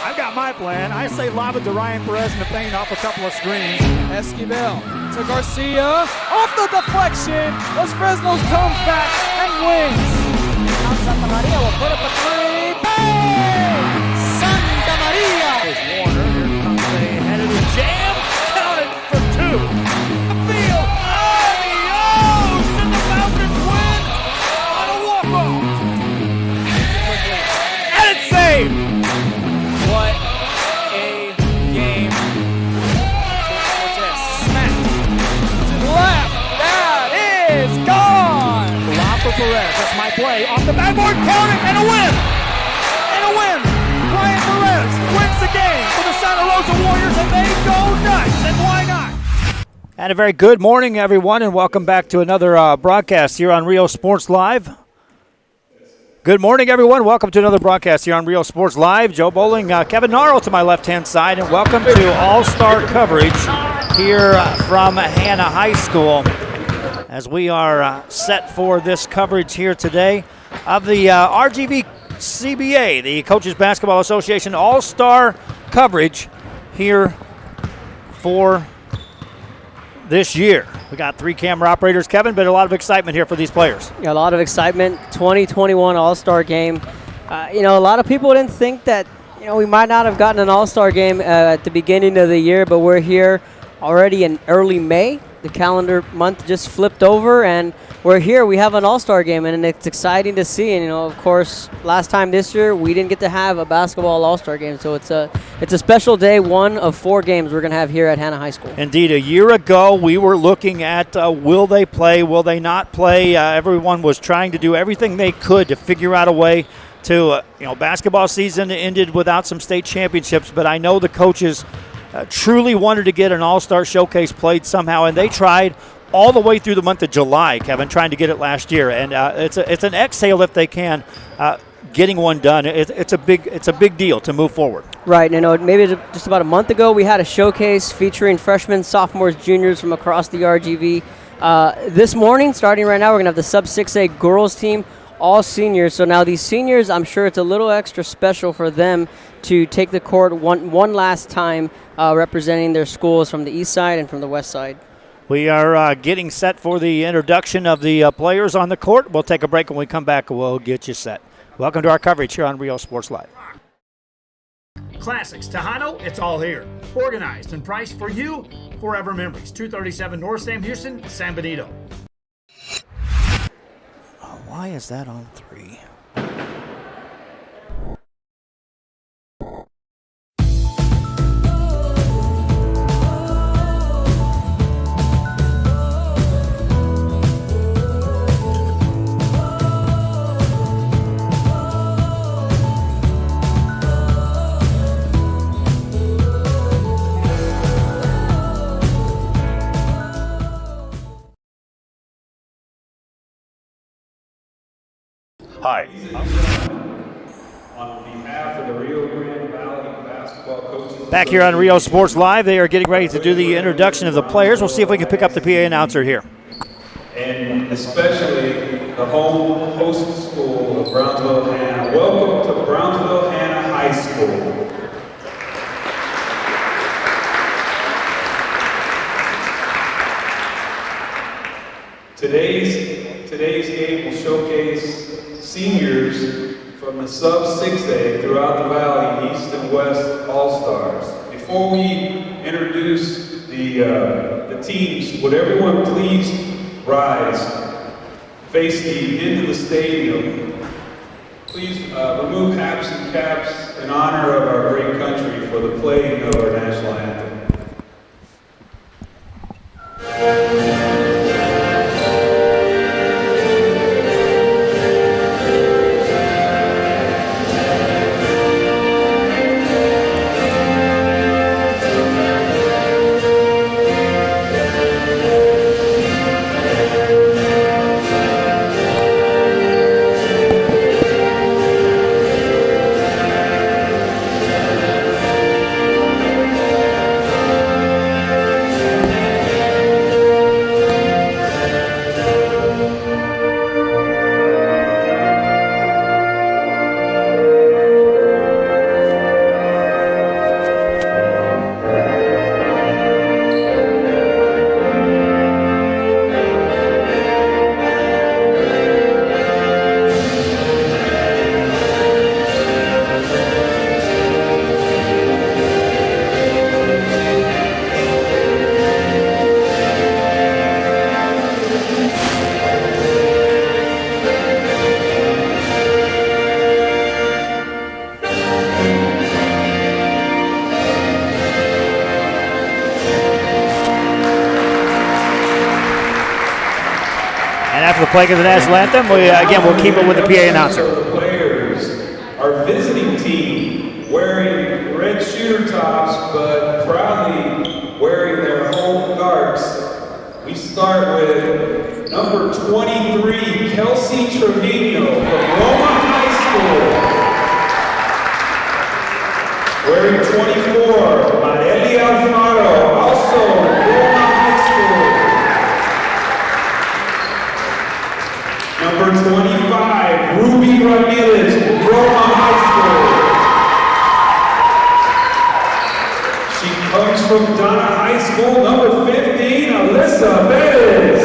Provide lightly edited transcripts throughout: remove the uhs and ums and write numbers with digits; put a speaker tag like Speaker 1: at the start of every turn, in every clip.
Speaker 1: I've got my plan. I say lob it to Ryan Perez in the paint off a couple of screens.
Speaker 2: Esquivel to Garcia. Off the deflection. Los Fresnos comes back and wins. Now Santa Maria will put up a three. Bang! Santa Maria!
Speaker 1: There's Warner. Here comes a headed jam. Counted for two. Field. Adios! And the Falcons win on a walk-off. And it's saved.
Speaker 2: What a game. Cortez smacked to the left. That is gone.
Speaker 1: Lob for Perez. That's my play. Off the backboard, counting, and a win. And a win. Ryan Perez wins the game for the Santa Rosa Warriors, and they go nuts. And why not? And a very good morning, everyone, and welcome back to another broadcast here on Rio Sports Live. Good morning, everyone. Welcome to another broadcast here on Rio Sports Live. Joe Bowling, Kevin Narl to my left-hand side, and welcome to all-star coverage here from Hannah High School as we are set for this coverage here today of the RGVCBA, the Coaches Basketball Association all-star coverage here for this year. We got 3 camera operators, Kevin, but a lot of excitement here for these players.
Speaker 3: Yeah, a lot of excitement. 2021 All-Star game. A lot of people didn't think that, we might not have gotten an All-Star game at the beginning of the year, but we're here already in early May. The calendar month just flipped over, and we're here. We have an All-Star game, and it's exciting to see. And, of course, last time this year, we didn't get to have a basketball All-Star game, so it's a special day, 1 of 4 games we're going to have here at Hannah High School.
Speaker 1: Indeed. A year ago, we were looking at will they play, will they not play. Everyone was trying to do everything they could to figure out a way to, basketball season ended without some state championships, but I know the coaches truly wanted to get an all-star showcase played somehow, and they tried all the way through the month of July, Kevin, trying to get it last year. And it's an exhale if they can. Getting one done, it's a big deal to move forward.
Speaker 3: Right, maybe just about a month ago we had a showcase featuring freshmen, sophomores, juniors from across the RGV. This morning, starting right now, we're going to have the sub-6A girls team, all seniors. So now these seniors, I'm sure it's a little extra special for them to take the court one last time representing their schools from the east side and from the west side.
Speaker 1: We are getting set for the introduction of the players on the court. We'll take a break. When we come back, we'll get you set. Welcome to our coverage here on Rio Sports Live. Classics Tejano, it's all here. Organized and priced for you. Forever Memories, 237 North Sam Houston, San Benito. Oh, why is that on 3?
Speaker 4: Hi. On behalf of the Rio Grande Valley Basketball Coaches.
Speaker 1: Back here on Rio Sports Live, they are getting ready to do the introduction of the players. We'll see if we can pick up the PA announcer here.
Speaker 4: And especially the host school of Brownsville Hannah. Welcome to Brownsville Hannah High School. Today's game will showcase seniors from the sub-6A throughout the valley, East and West All-Stars. Before we introduce the teams, would everyone please rise, face the end of the stadium. Please remove hats and caps in honor of our great country for the playing of our national anthem.
Speaker 1: the pledge of the national anthem. Again, we'll keep it with the PA announcer.
Speaker 4: The players, our visiting team, wearing red shooter tops, but proudly wearing their home garts. We start with number 23, Kelsey Trevino from Roma High School. Wearing 24, Marely Alfaro, also Roma High School. Number 25, Ruby Ramirez, Roma High School. She comes from Donna High School. Number 15, Alyssa Perez.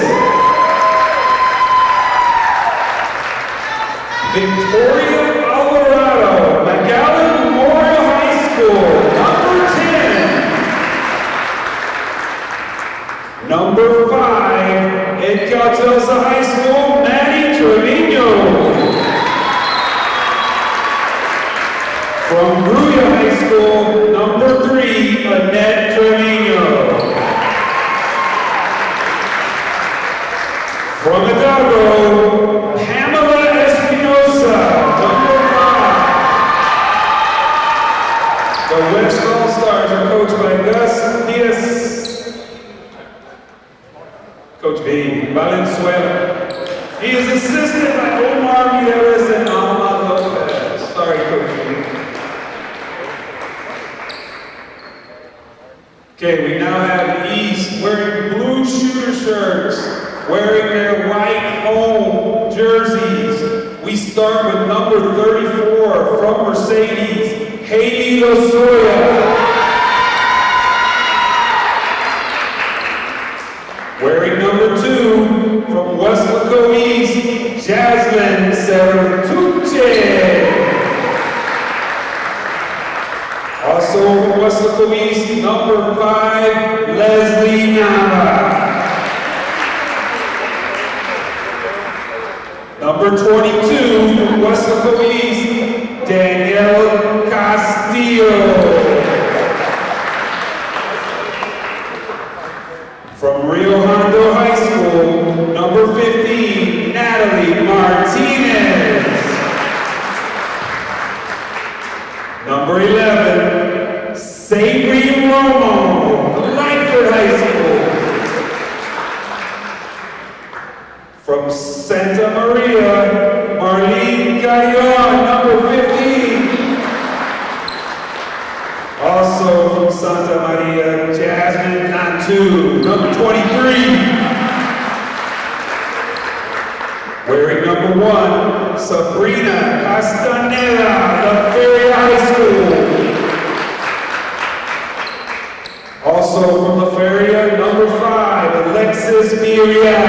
Speaker 4: Victoria Alvarado, McAllen Memorial High School. Number 10. Number 5, Edgar Telsa High School, Maddie Trevino. From Gruya High School, number 3, Annette Trevino. From Hidalgo, Pamela Espinosa, number 5. The West All-Stars are coached by Gus Diaz, Coach V, Valenzuela. He is assisted by Omar Mireles and Alma Lopez. Sorry, Coach V. Okay, we now have the East wearing blue shooter shirts, wearing their white home jerseys. We start with number 34 from Mercedes, Hailey Lozoya. Wearing number 2 from Westlaco East, Jasmine Sertuche. Also from Westlaco East, number 5, Leslie Nava. Number 22 from Westlaco East, Danielle Castillo. From Rio Hondo High School, number 15, Natalie Martinez. Number 11, Sabri Romo, Lightfoot High School. From Santa Maria, Marlene Gaillon, number 15. Also from Santa Maria, Jasmine Nantu, number 23. Wearing number 1, Sabrina Castaneda, La Feria High School. Also from La Feria, number 5, Alexis Mirial.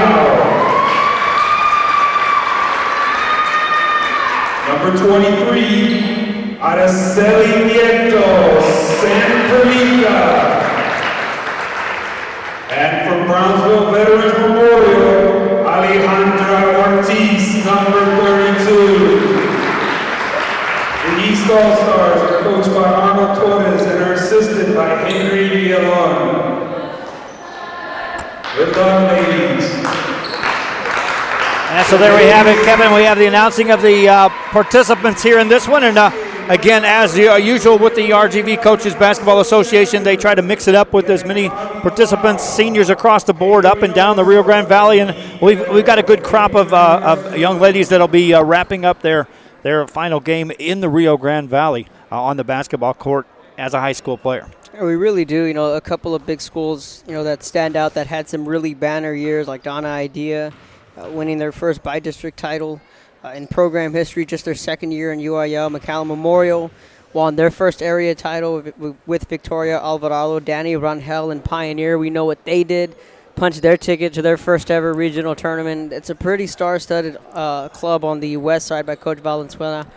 Speaker 4: Number 23, Araceli Nieto, San Felipe. And from Brownsville Veterans Memorial, Alejandra Ortiz, number 32. The East All-Stars are coached by Arnold Torres and are assisted by Henry Villalon. Good luck, ladies.
Speaker 1: And so there we have it, Kevin. We have the announcing of the participants here in this one. And again, as usual with the RGV Coaches Basketball Association, they try to mix it up with as many participants, seniors across the board, up and down the Rio Grande Valley. And we've got a good crop of young ladies that'll be wrapping up their final game in the Rio Grande Valley on the basketball court as a high school player.
Speaker 3: Yeah, we really do. You know, a couple of big schools, you know, that stand out that had some really banner years, like Donna Idea, winning their first by-district title in program history, just their second year in UIL. McAllen Memorial won their first area title with Victoria Alvarado. Danny Rangel and Pioneer, we know what they did, punched their ticket to their first ever regional tournament. It's a pretty star-studded club on the west side by Coach Valenzuela,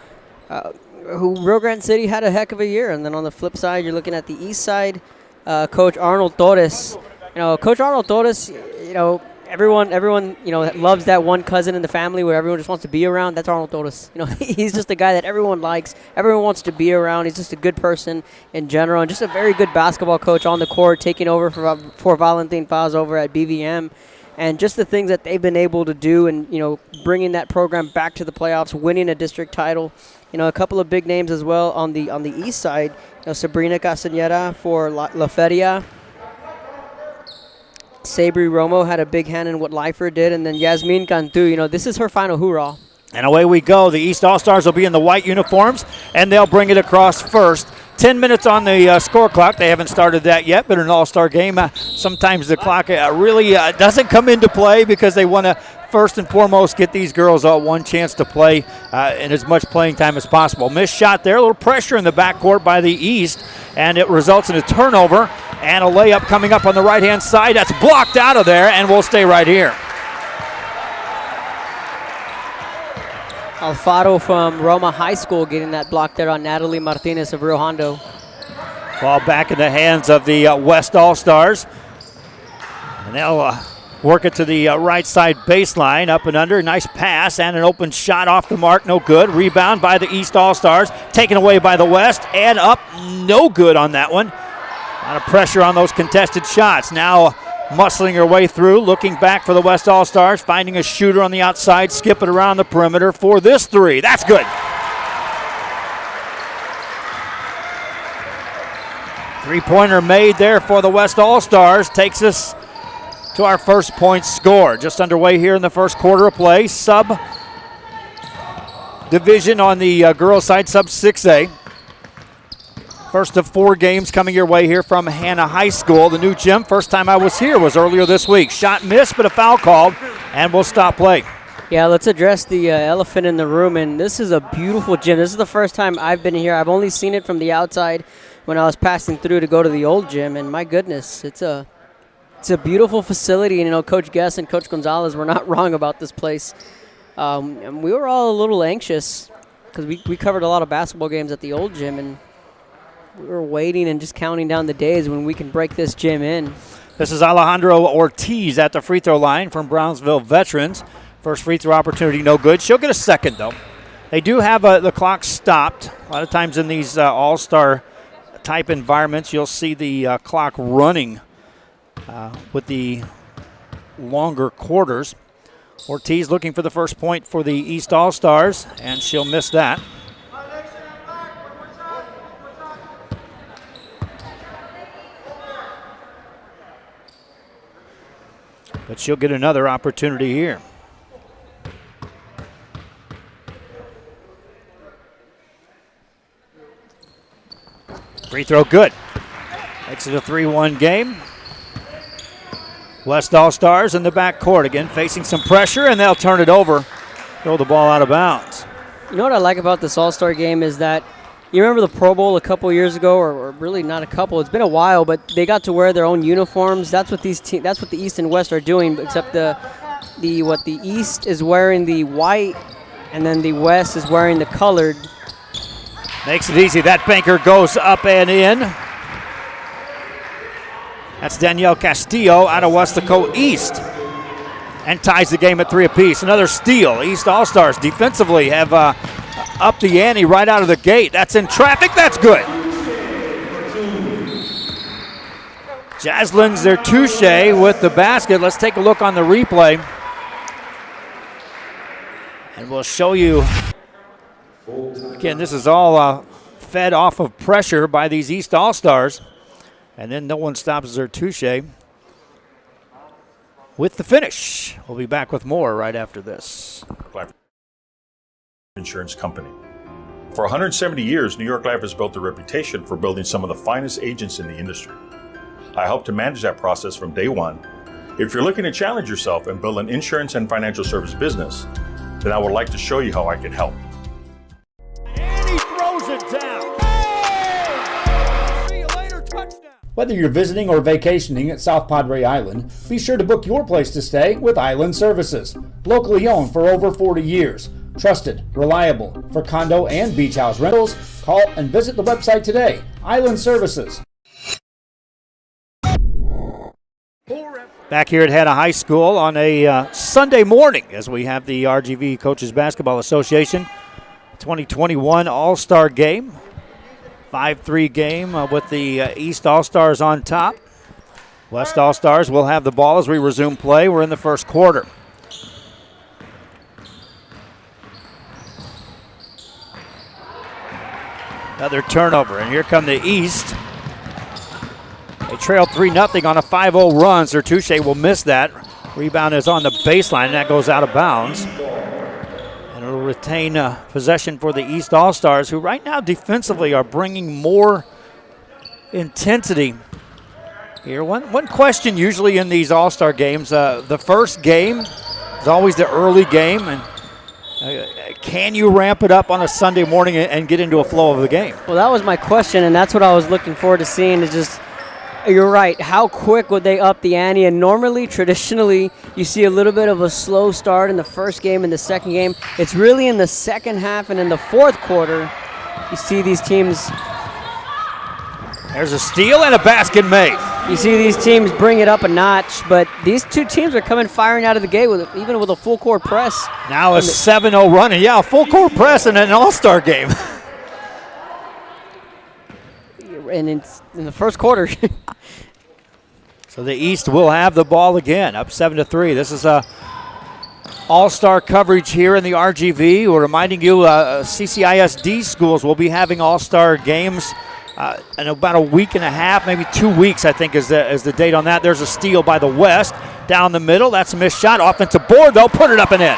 Speaker 3: who Rio Grande City had a heck of a year. And then on the flip side, you're looking at the east side, Coach Arnold Torres. You know, Coach Arnold Torres, you know, everyone, you know, loves that one cousin in the family where everyone just wants to be around. That's Arnold Torres. You know, he's just a guy that everyone likes. Everyone wants to be around. He's just a good person in general, and just a very good basketball coach on the court, taking over for Valentin Paz over at BVM. and just the things that they've been able to do, and bringing that program back to the playoffs, winning a district title. A couple of big names as well on the east side. Sabrina Castañeda for La Feria. Sabri Romo had a big hand in what Lifer did, and then Yasmin Cantu. This is her final hoorah.
Speaker 5: And away we go. The East All-Stars will be in the white uniforms, and they'll bring it across first. 10 minutes on the score clock. They haven't started that yet, but in an all-star game, sometimes the clock really doesn't come into play because they want to first and foremost get these girls one chance to play in as much playing time as possible. Missed shot there, a little pressure in the backcourt by the East, and it results in a turnover and a layup coming up on the right-hand side. That's blocked out of there, and we'll stay right here.
Speaker 3: Alfaro from Roma High School getting that block there on Natalie Martinez of Rio Hondo.
Speaker 5: Ball back in the hands of the West All-Stars. And they'll work it to the right side baseline, up and under. Nice pass and an open shot off the mark, no good. Rebound by the East All-Stars, taken away by the West, and up, no good on that one. A lot of pressure on those contested shots. Now muscling her way through, looking back for the West All-Stars, finding a shooter on the outside, skip it around the perimeter for this three. That's good. Three-pointer made there for the West All-Stars. Takes us to our first point score. Just underway here in the first quarter of play. Sub division on the girls side, sub 6A. First of 4 games coming your way here from Hannah High School. The new gym, first time I was here was earlier this week. Shot missed, but a foul called, and we'll stop play.
Speaker 3: Yeah, let's address the elephant in the room, and this is a beautiful gym. This is the first time I've been here. I've only seen it from the outside when I was passing through to go to the old gym, and my goodness, it's a beautiful facility. And Coach Guess and Coach Gonzalez were not wrong about this place. And we were all a little anxious because we covered a lot of basketball games at the old gym, and we were waiting and just counting down the days when we can break this gym in.
Speaker 5: This is Alejandro Ortiz at the free throw line from Brownsville Veterans. First free throw opportunity, no good. She'll get a second, though. They do have the clock stopped. A lot of times in these all-star type environments, you'll see the clock running with the longer quarters. Ortiz looking for the first point for the East All-Stars, and she'll miss that. But she'll get another opportunity here. Free throw good. Makes it a 3-1 game. West All-Stars in the backcourt again, facing some pressure, and they'll turn it over. Throw the ball out of bounds.
Speaker 3: You know what I like about this All-Star game is that you remember the Pro Bowl a couple years ago, or really not a couple. It's been a while, but they got to wear their own uniforms. That's what that's what the East and West are doing. Except the East is wearing the white, and then the West is wearing the colored.
Speaker 5: Makes it easy. That banker goes up and in. That's Danielle Castillo out of Westaco East, and ties the game at 3 apiece. Another steal. East All-Stars defensively have up the ante right out of the gate. That's in traffic. That's good. Jaslyn Zertouche with the basket. Let's take a look on the replay. And we'll show you. Again, this is all fed off of pressure by these East All-Stars. And then no one stops Zertouche with the finish. We'll be back with more right after this.
Speaker 6: Insurance company. For 170 years, New York Life has built a reputation for building some of the finest agents in the industry. I help to manage that process from day one. If you're looking to challenge yourself and build an insurance and financial service business, then I would like to show you how I can help.
Speaker 5: And he throws it down. Hey! See you later, touchdown.
Speaker 7: Whether you're visiting or vacationing at South Padre Island, be sure to book your place to stay with Island Services. Locally owned for over 40 years. Trusted, reliable for condo and beach house rentals. Call and visit the website today. Island Services.
Speaker 5: Back here at Hannah High School on a Sunday morning as we have the RGV Coaches Basketball Association 2021 All-Star Game. 5-3 game with the East All-Stars on top. West All-Stars will have the ball as we resume play. We're in the first quarter. Another turnover, and here come the East. They trail 3-0 on a 5-0 run. Sertuche will miss that. Rebound is on the baseline, and that goes out of bounds. And it'll retain possession for the East All-Stars, who right now defensively are bringing more intensity here. One question usually in these All-Star games, the first game is always the early game, and can you ramp it up on a Sunday morning and get into a flow of the game?
Speaker 3: Well, that was my question, and that's what I was looking forward to seeing. Is just, you're right, how quick would they up the ante? And normally, traditionally, you see a little bit of a slow start in the first game and the second game. It's really in the second half and in the fourth quarter you see these teams.
Speaker 5: There's a steal and a basket made.
Speaker 3: You see these teams bring it up a notch, but these two teams are coming firing out of the gate, even with a full court press.
Speaker 5: Now a 7-0 run, and a full court press in an All-Star game.
Speaker 3: And it's in the first quarter.
Speaker 5: So the East will have the ball again, up 7-3. This is a All-Star coverage here in the RGV. We're reminding you CCISD schools will be having All-Star games in about a week and a half, maybe 2 weeks, I think is the date on that. There's a steal by the West down the middle. That's a missed shot. Offensive board, they'll put it up and in.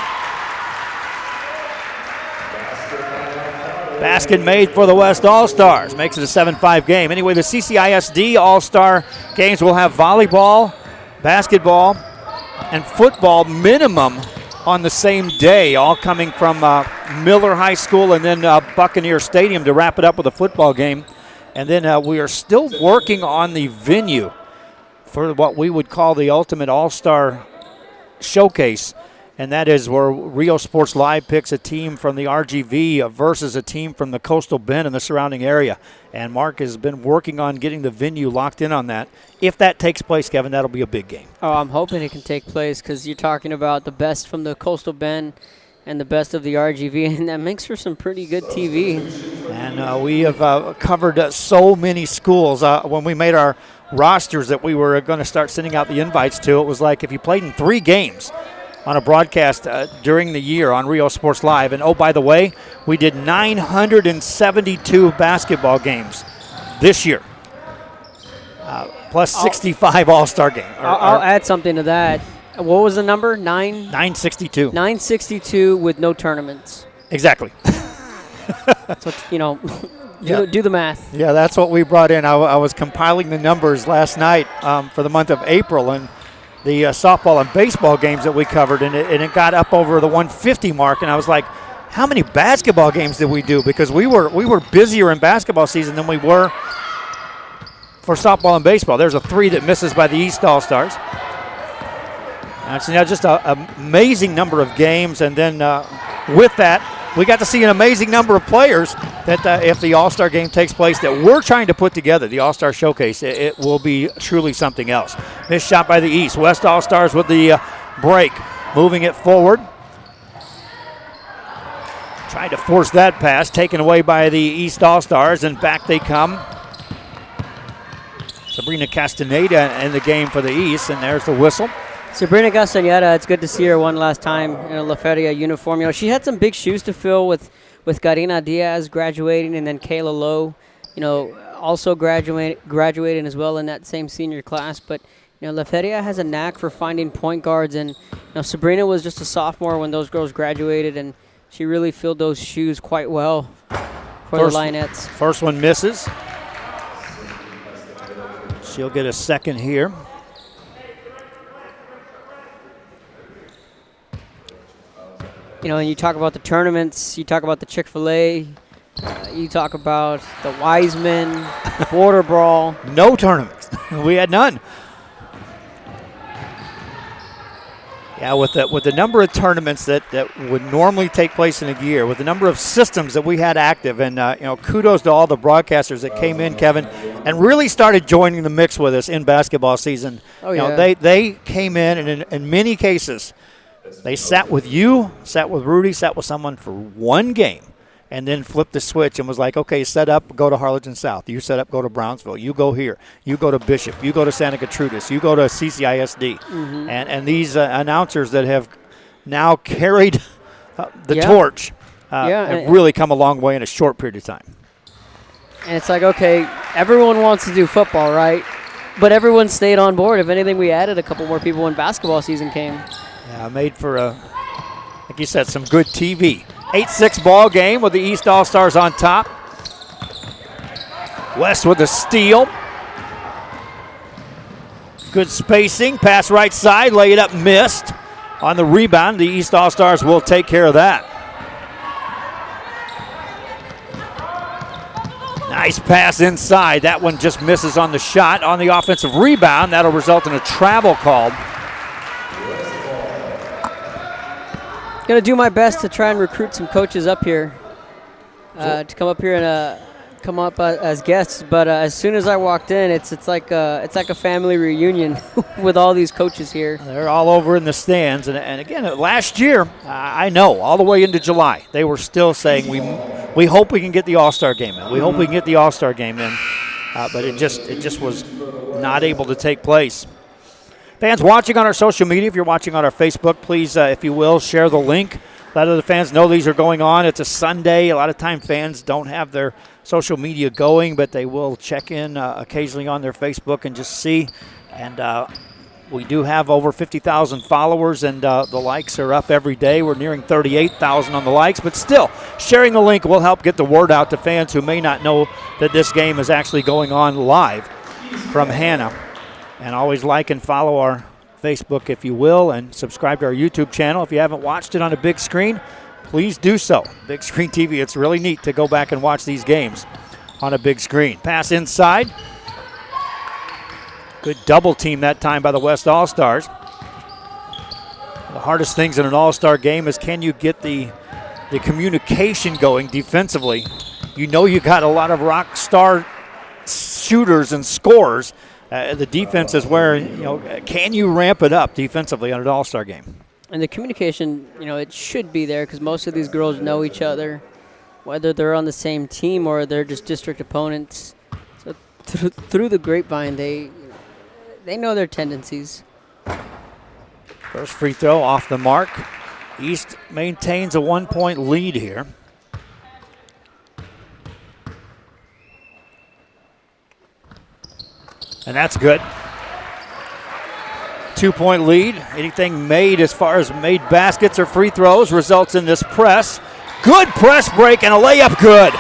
Speaker 5: Basket made for the West All-Stars. Makes it a 7-5 game. Anyway, the CCISD All-Star games will have volleyball, basketball, and football minimum on the same day, all coming from Miller High School and then Buccaneer Stadium to wrap it up with a football game. And then we are still working on the venue for what we would call the ultimate All-Star showcase. And that is where Rio Sports Live picks a team from the RGV versus a team from the Coastal Bend and the surrounding area. And Mark has been working on getting the venue locked in on that. If that takes place, Kevin, that'll be a big game.
Speaker 3: Oh, I'm hoping it can take place because you're talking about the best from the Coastal Bend and the best of the RGV, and that makes for some pretty good TV.
Speaker 5: And we have covered so many schools. When we made our rosters that we were going to start sending out the invites to, it was like if you played in 3 games on a broadcast during the year on Rio Sports Live. And, oh, by the way, we did 972 basketball games this year, plus 65 All-Star games.
Speaker 3: I'll add something to that. What was the number?
Speaker 5: 962.
Speaker 3: 962 with no tournaments.
Speaker 5: Exactly.
Speaker 3: So, do the math.
Speaker 5: Yeah, that's what we brought in. I was compiling the numbers last night for the month of April, and the softball and baseball games that we covered, and it got up over the 150 mark, and I was like, how many basketball games did we do? Because we were busier in basketball season than we were for softball and baseball. There's a 3 that misses by the East All-Stars. So just an amazing number of games, and then with that, we got to see an amazing number of players that if the All-Star game takes place that we're trying to put together, the All-Star Showcase, it will be truly something else. Missed shot by the East. West All-Stars with the break, moving it forward. Trying to force that pass, taken away by the East All-Stars, and back they come. Sabrina Castaneda in the game for the East, and there's the whistle.
Speaker 3: Sabrina Castaneda, it's good to see her one last time in a La Feria uniform. She had some big shoes to fill with Karina Diaz graduating, and then Kayla Lowe, also graduating as well in that same senior class. But La Feria has a knack for finding point guards, and Sabrina was just a sophomore when those girls graduated, and she really filled those shoes quite well for the Lionettes.
Speaker 5: First one misses. She'll get a second here.
Speaker 3: And you talk about the tournaments, you talk about the Chick-fil-A, you talk about the Wiseman, the Border Brawl.
Speaker 5: No tournaments. We had none. Yeah, with the number of tournaments that would normally take place in a year, with the number of systems that we had active, and kudos to all the broadcasters that came in, Kevin, and really started joining the mix with us in basketball season.
Speaker 3: Oh, yeah.
Speaker 5: They came in, and in many cases, they sat with you, sat with Rudy, sat with someone for one game, and then flipped the switch and was like, okay, set up, go to Harlingen South. You set up, go to Brownsville. You go here. You go to Bishop. You go to Santa Gertrudis. You go to CCISD. And these announcers that have now carried the torch have really come a long way in a short period of time.
Speaker 3: And it's like, okay, everyone wants to do football, right? But everyone stayed on board. If anything, we added a couple more people when basketball season came.
Speaker 5: Yeah, made for, like you said, some good TV. 8-6 ball game with the East All-Stars on top. West with a steal. Good spacing. Pass right side. Lay it up. Missed. On the rebound, the East All-Stars will take care of that. Nice pass inside. That one just misses on the shot. On the offensive rebound, that'll result in a travel call.
Speaker 3: Going to do my best to try and recruit some coaches up here to come up here and come up as guests. But as soon as I walked in, it's like a family reunion with all these coaches here.
Speaker 5: They're all over in the stands. And again, last year, I know, all the way into July, they were still saying we hope we can get the All-Star game in. We hope we can get the All-Star game in. But it just was not able to take place. Fans watching on our social media, if you're watching on our Facebook, please, if you will, share the link. Let other fans know these are going on. It's a Sunday. A lot of time fans don't have their social media going, but they will check in occasionally on their Facebook and just see. And we do have over 50,000 followers, and the likes are up every day. We're nearing 38,000 on the likes, but still, sharing the link will help get the word out to fans who may not know that this game is actually going on live from Hannah. And always like and follow our Facebook, if you will, and subscribe to our YouTube channel. If you haven't watched it on a big screen, please do so. Big screen TV, it's really neat to go back and watch these games on a big screen. Pass inside. Good double team that time by the West All-Stars. The hardest things in an All-Star game is, can you get the communication going defensively? You know you got a lot of rock star shooters and scorers. The defense is where, can you ramp it up defensively on an All-Star game?
Speaker 3: And the communication, it should be there because most of these girls know each other, whether they're on the same team or they're just district opponents. So through the grapevine, they know their tendencies.
Speaker 5: First free throw off the mark. East maintains a 1-point lead here. And that's good. 2-point lead. Anything made as far as made baskets or free throws results in this press. Good press break and a layup good.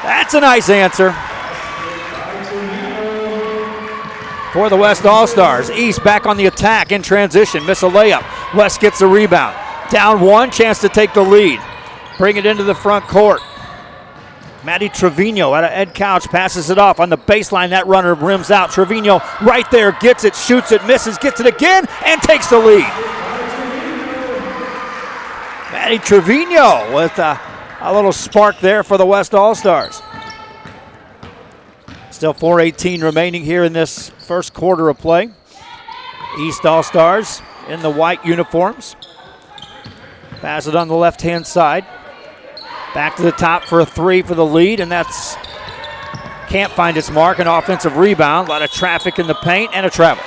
Speaker 5: That's a nice answer for the West All-Stars. East back on the attack in transition. Miss a layup. West gets the rebound. Down one, chance to take the lead. Bring it into the front court. Maddie Trevino out of Ed Couch passes it off on the baseline. That runner rims out. Trevino right there, gets it, shoots it, misses, gets it again, and takes the lead. Maddie Trevino with a little spark there for the West All-Stars. Still 4:18 remaining here in this first quarter of play. East All-Stars in the white uniforms. Pass it on the left-hand side. Back to the top for a three for the lead, and that's can't find its mark. An offensive rebound, a lot of traffic in the paint, and a travel.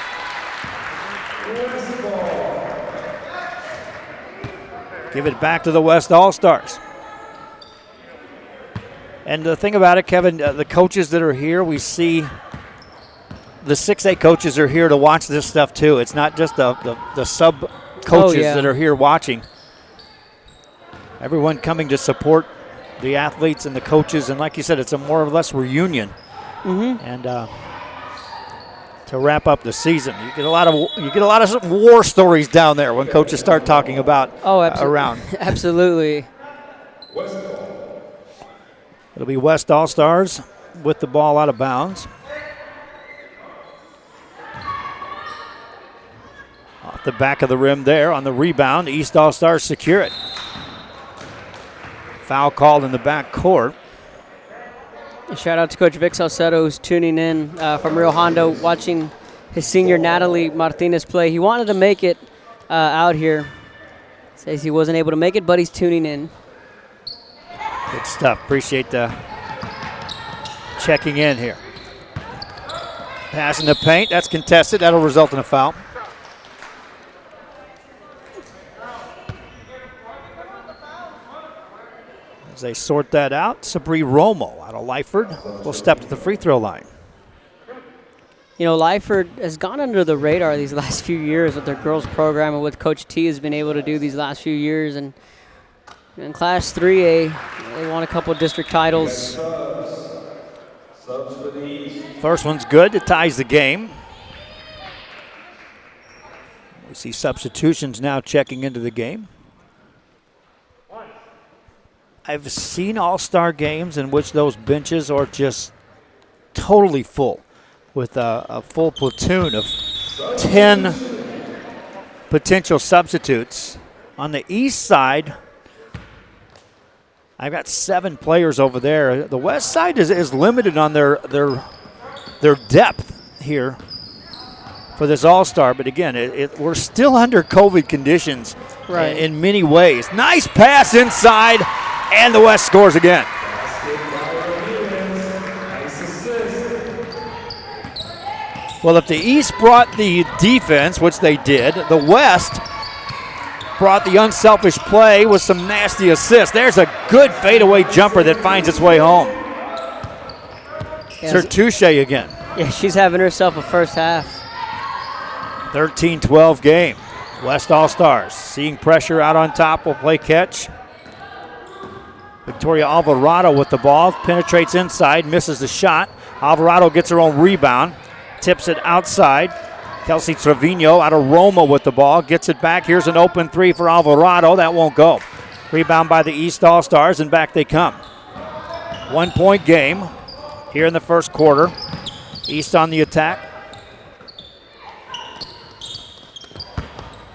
Speaker 5: Give it back to the West All-Stars. And the thing about it, Kevin, the coaches that are here, we see the 6A coaches are here to watch this stuff too. It's not just the sub coaches that are here watching. Everyone coming to support the athletes and the coaches, and like you said, it's a more or less reunion. And to wrap up the season, you get a lot of war stories down there when coaches start talking about around.
Speaker 3: Absolutely.
Speaker 5: It'll be West All-Stars with the ball out of bounds. Off the back of the rim there on the rebound. East All-Stars secure it. Foul called in the back court.
Speaker 3: Shout out to Coach Vic Salcedo, who's tuning in from Rio Hondo, watching his senior Natalie Martinez play. He wanted to make it out here. Says he wasn't able to make it, but he's tuning in.
Speaker 5: Good stuff. Appreciate the checking in here. Pass in the paint. That's contested. That'll result in a foul. As they sort that out, Sabri Romo out of Lyford will step to the free throw line.
Speaker 3: You know, Lyford has gone under the radar these last few years with their girls program and what Coach T has been able to do these last few years. And in Class 3A, they won a couple of district titles.
Speaker 5: First one's good. It ties the game. We see substitutions now checking into the game. I've seen all-star games in which those benches are just totally full, with a full platoon of 10 potential substitutes. On the east side, I've got 7 players over there. The west side is limited on their depth here for this all-star. But again, we're still under COVID conditions in many ways. Nice pass inside, and the West scores again. Well, if the East brought the defense, which they did, the West brought the unselfish play with some nasty assists. There's a good fadeaway jumper that finds its way home. Sertouche again.
Speaker 3: Yeah, she's having herself a first half.
Speaker 5: 13-12 game. West All-Stars seeing pressure out on top will play catch. Victoria Alvarado with the ball, penetrates inside, misses the shot. Alvarado gets her own rebound, tips it outside. Kelsey Trevino out of Roma with the ball, gets it back. Here's an open three for Alvarado. That won't go. Rebound by the East All-Stars, and back they come. 1 point game here in the first quarter. East on the attack.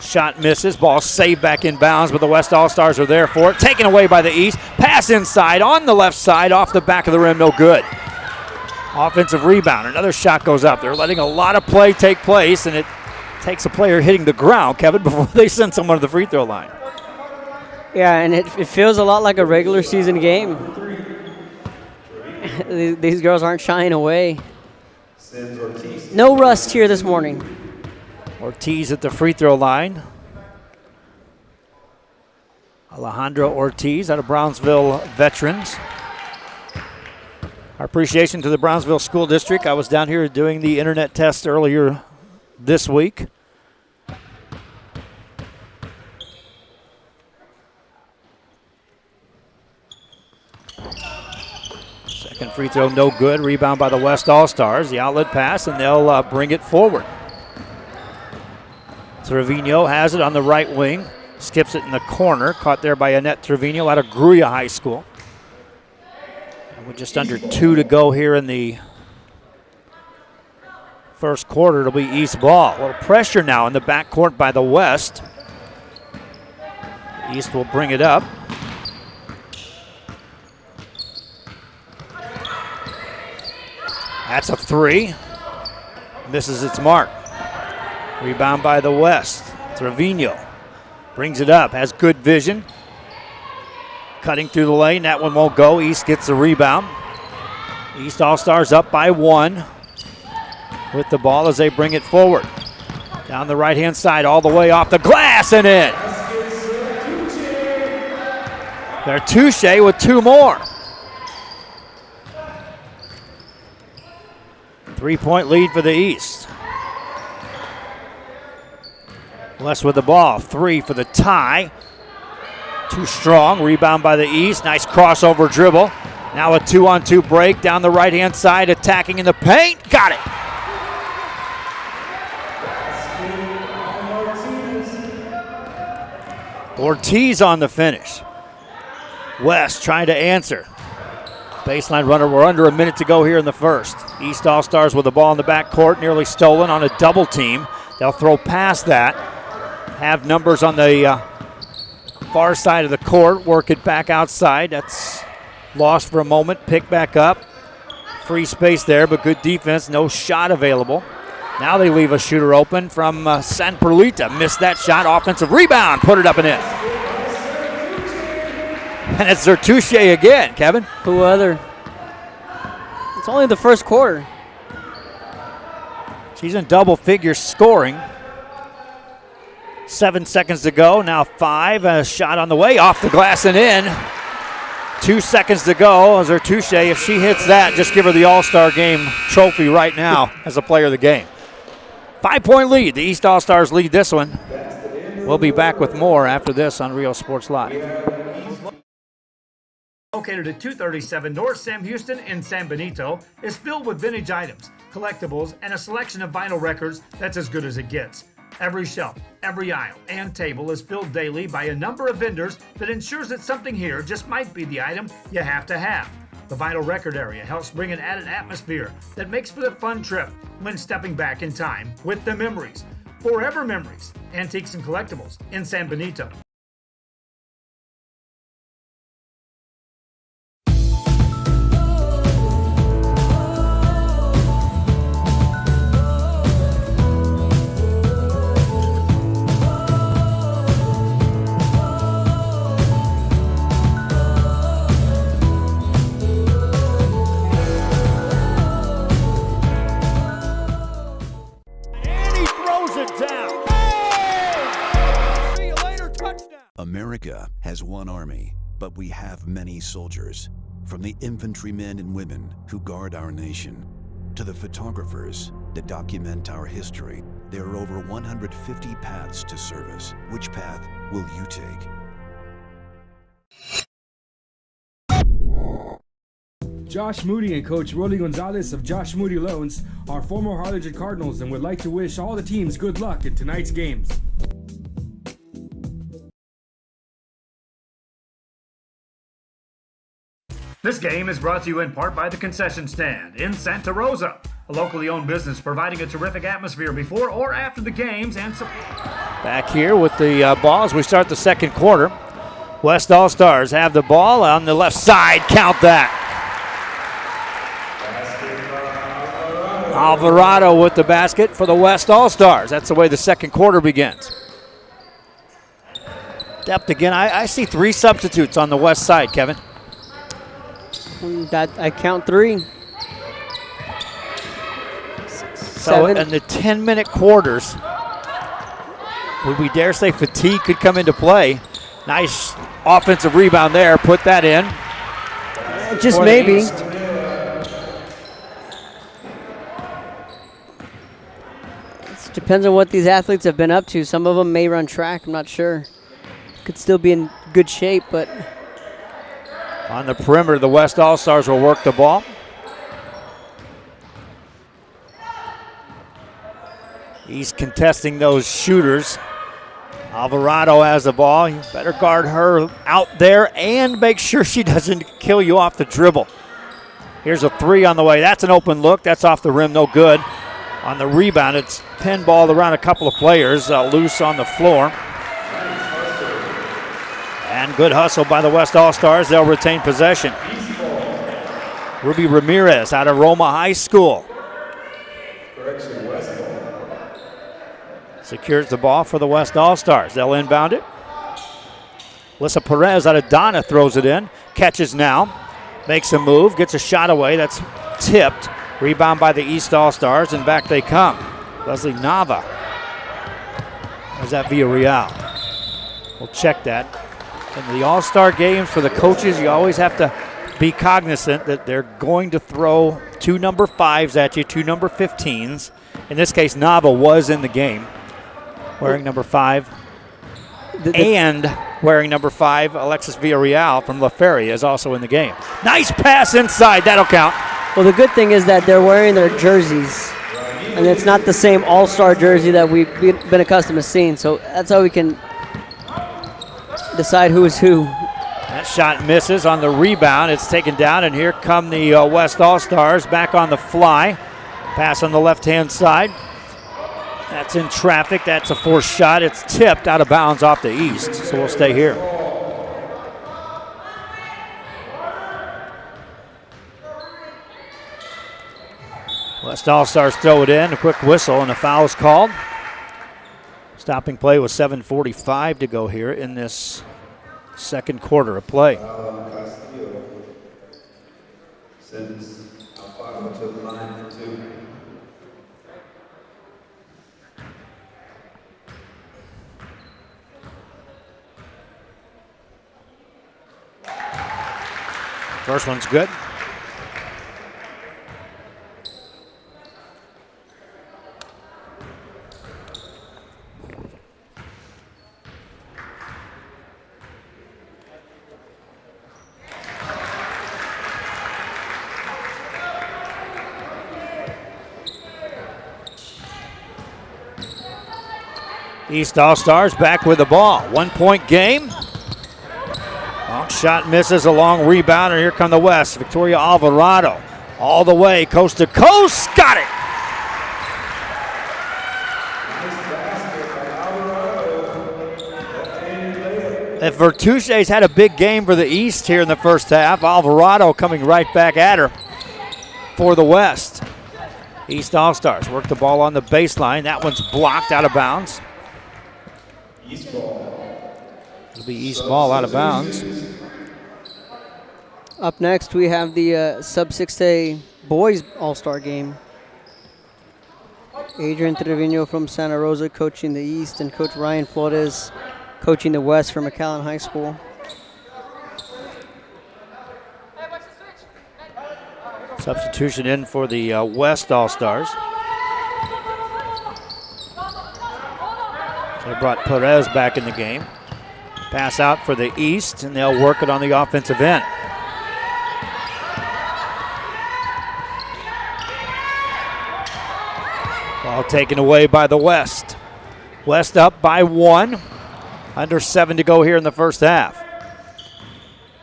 Speaker 5: Shot misses. Ball saved back in bounds, but the West All-Stars are there for it. Taken away by the East. Pass inside on the left side, off the back of the rim, no good. Offensive rebound. Another shot goes up. They're letting a lot of play take place, and it takes a player hitting the ground, Kevin, before they send someone to the free throw line.
Speaker 3: Yeah, and it feels a lot like a regular season game. These girls aren't shying away. No rust here this morning.
Speaker 5: Ortiz at the free throw line. Alejandra Ortiz out of Brownsville Veterans. Our appreciation to the Brownsville School District. I was down here doing the internet test earlier this week. Second free throw, no good. Rebound by the West All-Stars. The outlet pass, and they'll bring it forward. Trevino has it on the right wing. Skips it in the corner. Caught there by Annette Trevino out of Gruya High School. And with just under 2 to go here in the first quarter, it'll be East ball. A little pressure now in the backcourt by the West. East will bring it up. That's a three. Misses its mark. Rebound by the West. Trevino brings it up, has good vision. Cutting through the lane, that one won't go. East gets the rebound. East All-Stars up by 1 with the ball as they bring it forward. Down the right-hand side, all the way off the glass and in. Sertouche with 2 more. 3-point lead for the East. West with the ball. 3 for the tie. Too strong. Rebound by the East. Nice crossover dribble. Now a 2-on-2 break down the right-hand side. Attacking in the paint. Got it. Ortiz on the finish. West trying to answer. Baseline runner. We're under a minute to go here in the first. East All-Stars with the ball in the backcourt. Nearly stolen on a double team. They'll throw past that. Have numbers on the far side of the court. Work it back outside. That's lost for a moment. Pick back up. Free space there, but good defense. No shot available. Now they leave a shooter open from San Perlita. Missed that shot. Offensive rebound. Put it up and in. And it's Zertouche again, Kevin.
Speaker 3: Who other? It's only the first quarter.
Speaker 5: She's in double figure scoring. 7 seconds to go, now 5. A shot on the way, off the glass and in. 2 seconds to go. Zertouche, if she hits that, just give her the All-Star Game trophy right now as a player of the game. 5-point lead. The East All-Stars lead this one. We'll be back with more after this on Real Sports Live.
Speaker 8: Located at 237 North Sam Houston in San Benito, is filled with vintage items, collectibles, and a selection of vinyl records that's as good as it gets. Every shelf, every aisle, and table is filled daily by a number of vendors that ensures that something here just might be the item you have to have. The vinyl record area helps bring an added atmosphere that makes for the fun trip when stepping back in time with the memories. Forever Memories, Antiques and Collectibles in San Benito.
Speaker 9: America has one army, but we have many soldiers. From the infantrymen and women who guard our nation, to the photographers that document our history, there are over 150 paths to service. Which path will you take?
Speaker 10: Josh Moody and Coach Rolly Gonzalez of Josh Moody Loans are former Harlingen Cardinals and would like to wish all the teams good luck in tonight's games.
Speaker 8: This game is brought to you in part by the Concession Stand in Santa Rosa, a locally owned business providing a terrific atmosphere before or after the games and support.
Speaker 5: Back here with the ball as we start the second quarter. West All-Stars have the ball on the left side. Count that. Alvarado with the basket for the West All-Stars. That's the way the second quarter begins. Depth again. I see 3 substitutes on the west side, Kevin.
Speaker 3: That I count 3.
Speaker 5: So in the 10-minute quarters, would we dare say fatigue could come into play? Nice offensive rebound there. Put that in.
Speaker 3: Just maybe. It depends on what these athletes have been up to. Some of them may run track. I'm not sure. Could still be in good shape, but...
Speaker 5: On the perimeter, the West All-Stars will work the ball. He's contesting those shooters. Alvarado has the ball. You better guard her out there and make sure she doesn't kill you off the dribble. Here's a 3 on the way. That's an open look. That's off the rim, no good. On the rebound, it's pinballed around a couple of players, loose on the floor. And good hustle by the West All-Stars. They'll retain possession. Ruby Ramirez out of Roma High School secures the ball for the West All-Stars. They'll inbound it. Alyssa Perez out of Donna throws it in. Catches now. Makes a move. Gets a shot away. That's tipped. Rebound by the East All-Stars, and back they come. Leslie Nava. Or is that Villarreal? We'll check that. In the All-Star games for the coaches, you always have to be cognizant that they're going to throw 2 number 5s at you, 2 number 15s. In this case, Nava was in the game, wearing number 5. And wearing number 5, Alexis Villarreal from La Feria is also in the game. Nice pass inside. That'll count.
Speaker 3: Well, the good thing is that they're wearing their jerseys, and it's not the same All-Star jersey that we've been accustomed to seeing. So that's how we can decide who is who.
Speaker 5: That shot misses on the rebound. It's taken down, and here come the West All-Stars back on the fly. Pass on the left-hand side. That's in traffic. That's a forced shot. It's tipped out of bounds off the East, so we'll stay here. West All-Stars throw it in. A quick whistle, and a foul is called. Stopping play with 7:45 to go here in this Second quarter of play.
Speaker 4: Castillo sends Alfaro to the line for 2.
Speaker 5: First one's good. East All-Stars back with the ball. 1-point game. Long shot misses, a long rebound, and here come the West. Victoria Alvarado all the way, coast to coast. Got it! If Vertuche's had a big game for the East here in the first half, Alvarado coming right back at her for the West. East All-Stars work the ball on the baseline. That one's blocked out of bounds.
Speaker 4: East ball.
Speaker 5: It'll be East ball out of bounds.
Speaker 3: Up next, we have the Sub-6A Boys All-Star Game. Adrian Trevino from Santa Rosa coaching the East, and Coach Ryan Flores coaching the West from McAllen High School.
Speaker 5: Substitution in for the West All-Stars. They brought Perez back in the game. Pass out for the East, and they'll work it on the offensive end. Ball taken away by the West. West up by 1. Under 7 to go here in the first half.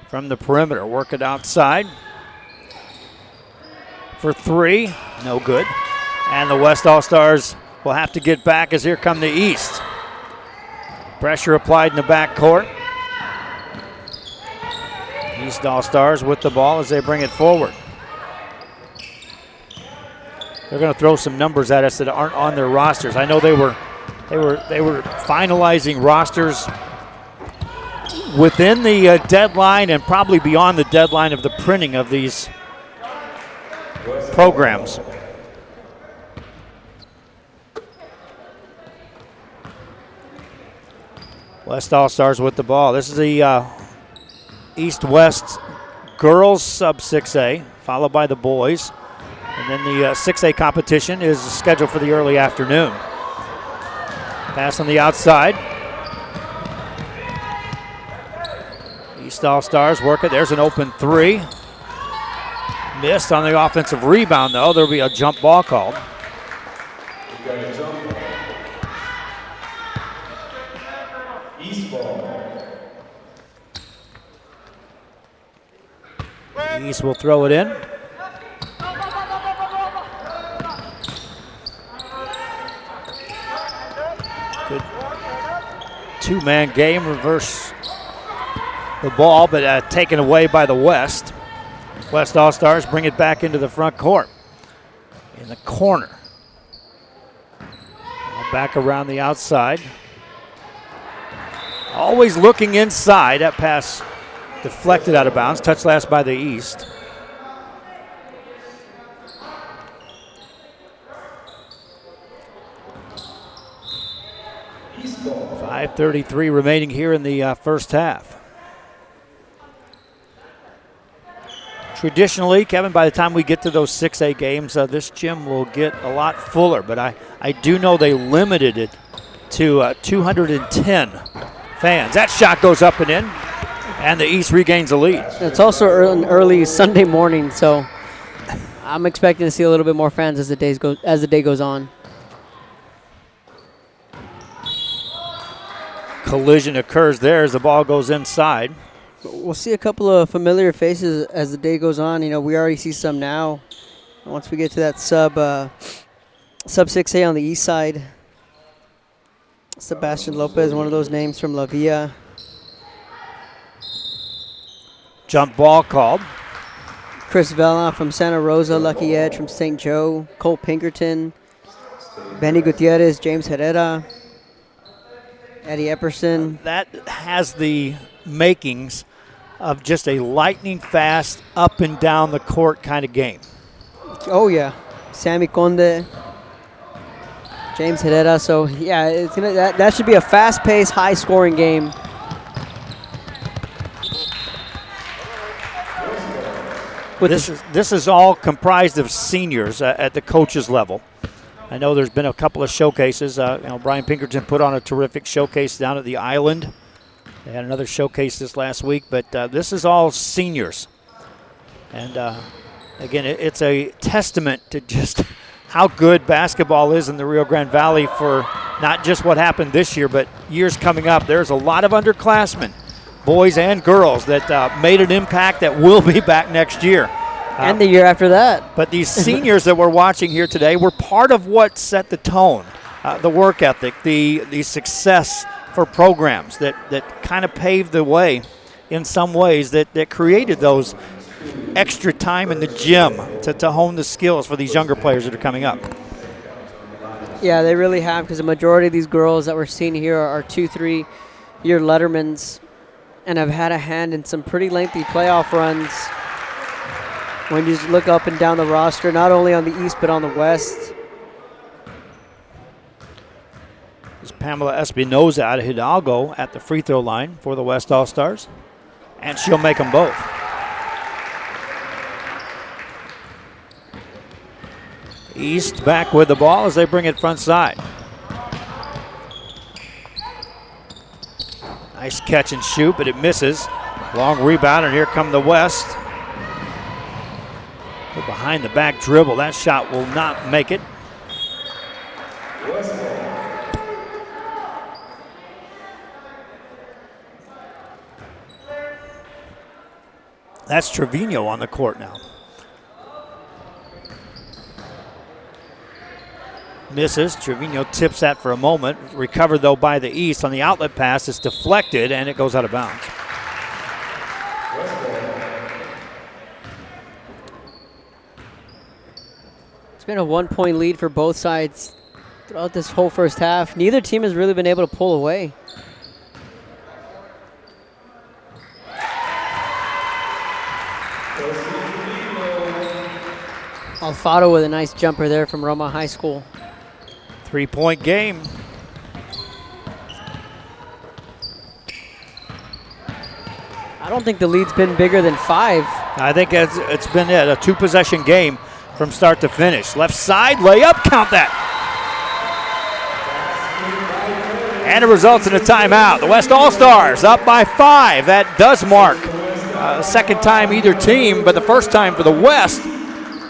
Speaker 5: From the perimeter, work it outside. For 3, no good. And the West All-Stars will have to get back as here come the East. Pressure applied in the backcourt. East All-Stars with the ball as they bring it forward. They're going to throw some numbers at us that aren't on their rosters. I know they were finalizing rosters within the deadline and probably beyond the deadline of the printing of these programs. West All-Stars with the ball. This is the East-West girls Sub-6A, followed by the boys. And then the 6A competition is scheduled for the early afternoon. Pass on the outside. East All-Stars work it. There's an open 3. Missed on the offensive rebound, though. There'll be a jump ball called.
Speaker 4: East ball.
Speaker 5: East will throw it in. Good two-man game, reverse the ball, but taken away by the West. West All-Stars bring it back into the front court. In the corner. Back around the outside. Always looking inside. That pass deflected out of bounds. Touched last by the East. .5:33 remaining here in the first half. Traditionally, Kevin, by the time we get to those 6A games, this gym will get a lot fuller, but I do know they limited it to 210 fans. That shot goes up and in, and the East regains the lead.
Speaker 3: It's also early Sunday morning, so I'm expecting to see a little bit more fans as the day goes on.
Speaker 5: Collision occurs there as the ball goes inside.
Speaker 3: We'll see a couple of familiar faces as the day goes on. You know, we already see some now. Once we get to that sub 6A on the east side, Sebastian Lopez, one of those names from La Villa.
Speaker 5: Jump ball called.
Speaker 3: Chris Vela from Santa Rosa, Lucky Edge from St. Joe, Cole Pinkerton, Benny Gutierrez, James Herrera. Eddie Epperson.
Speaker 5: That has the makings of just a lightning fast, up and down the court kind of game.
Speaker 3: Oh, yeah. Sammy Conde. James Herrera. So, yeah, it's gonna that should be a fast-paced, high-scoring game.
Speaker 5: This is all comprised of seniors at the coaches level. I know there's been a couple of showcases. Brian Pinkerton put on a terrific showcase down at the Island. They had another showcase this last week, but this is all seniors. And again, it's a testament to just how good basketball is in the Rio Grande Valley for not just what happened this year, but years coming up. There's a lot of underclassmen, boys and girls, that made an impact that will be back next year.
Speaker 3: And the year after that.
Speaker 5: But these seniors that we're watching here today were part of what set the tone, the work ethic, the success for programs that kind of paved the way in some ways that created those extra time in the gym to hone the skills for these younger players that are coming up.
Speaker 3: Yeah, they really have, because the majority of these girls that we're seeing here are 2-3-year lettermans and have had a hand in some pretty lengthy playoff runs. When you just look up and down the roster, not only on the East but on the West.
Speaker 5: There's Pamela Espinoza out of Hidalgo at the free throw line for the West All-Stars, and she'll make them both. East back with the ball as they bring it front side. Nice catch and shoot, but it misses. Long rebound, and here come the West. The behind the back dribble. That shot will not make it. That's Trevino on the court now. Misses. Trevino tips that for a moment. Recovered, though, by the East on the outlet pass. It's deflected, and it goes out of bounds.
Speaker 3: It's been a 1-point lead for both sides throughout this whole first half. Neither team has really been able to pull away. Alfaro with a nice jumper there from Roma High School.
Speaker 5: 3-point game.
Speaker 3: I don't think the lead's been bigger than 5.
Speaker 5: I think it's been a 2-possession game from start to finish. Left side, layup, count that. And it results in a timeout. The West All-Stars up by 5. That does mark second time either team, but the first time for the West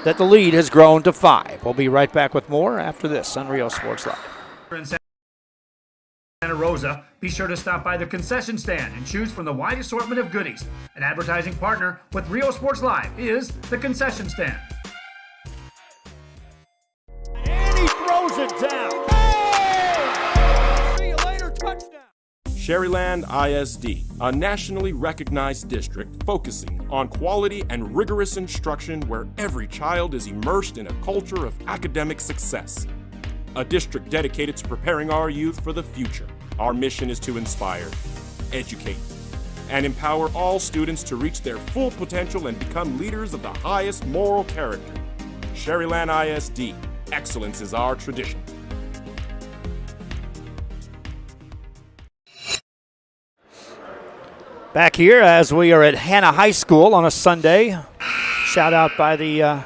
Speaker 5: that the lead has grown to 5. We'll be right back with more after this on Rio Sports Live.
Speaker 8: In Santa Rosa, be sure to stop by the concession stand and choose from the wide assortment of goodies. An advertising partner with Rio Sports Live is the concession stand.
Speaker 5: And he throws it down. Hey! See you later, touchdown.
Speaker 11: Sherryland ISD, a nationally recognized district focusing on quality and rigorous instruction where every child is immersed in a culture of academic success. A district dedicated to preparing our youth for the future. Our mission is to inspire, educate, and empower all students to reach their full potential and become leaders of the highest moral character. Sherryland ISD, excellence is our tradition.
Speaker 5: Back here as we are at Hannah High School on a Sunday. Shout out by the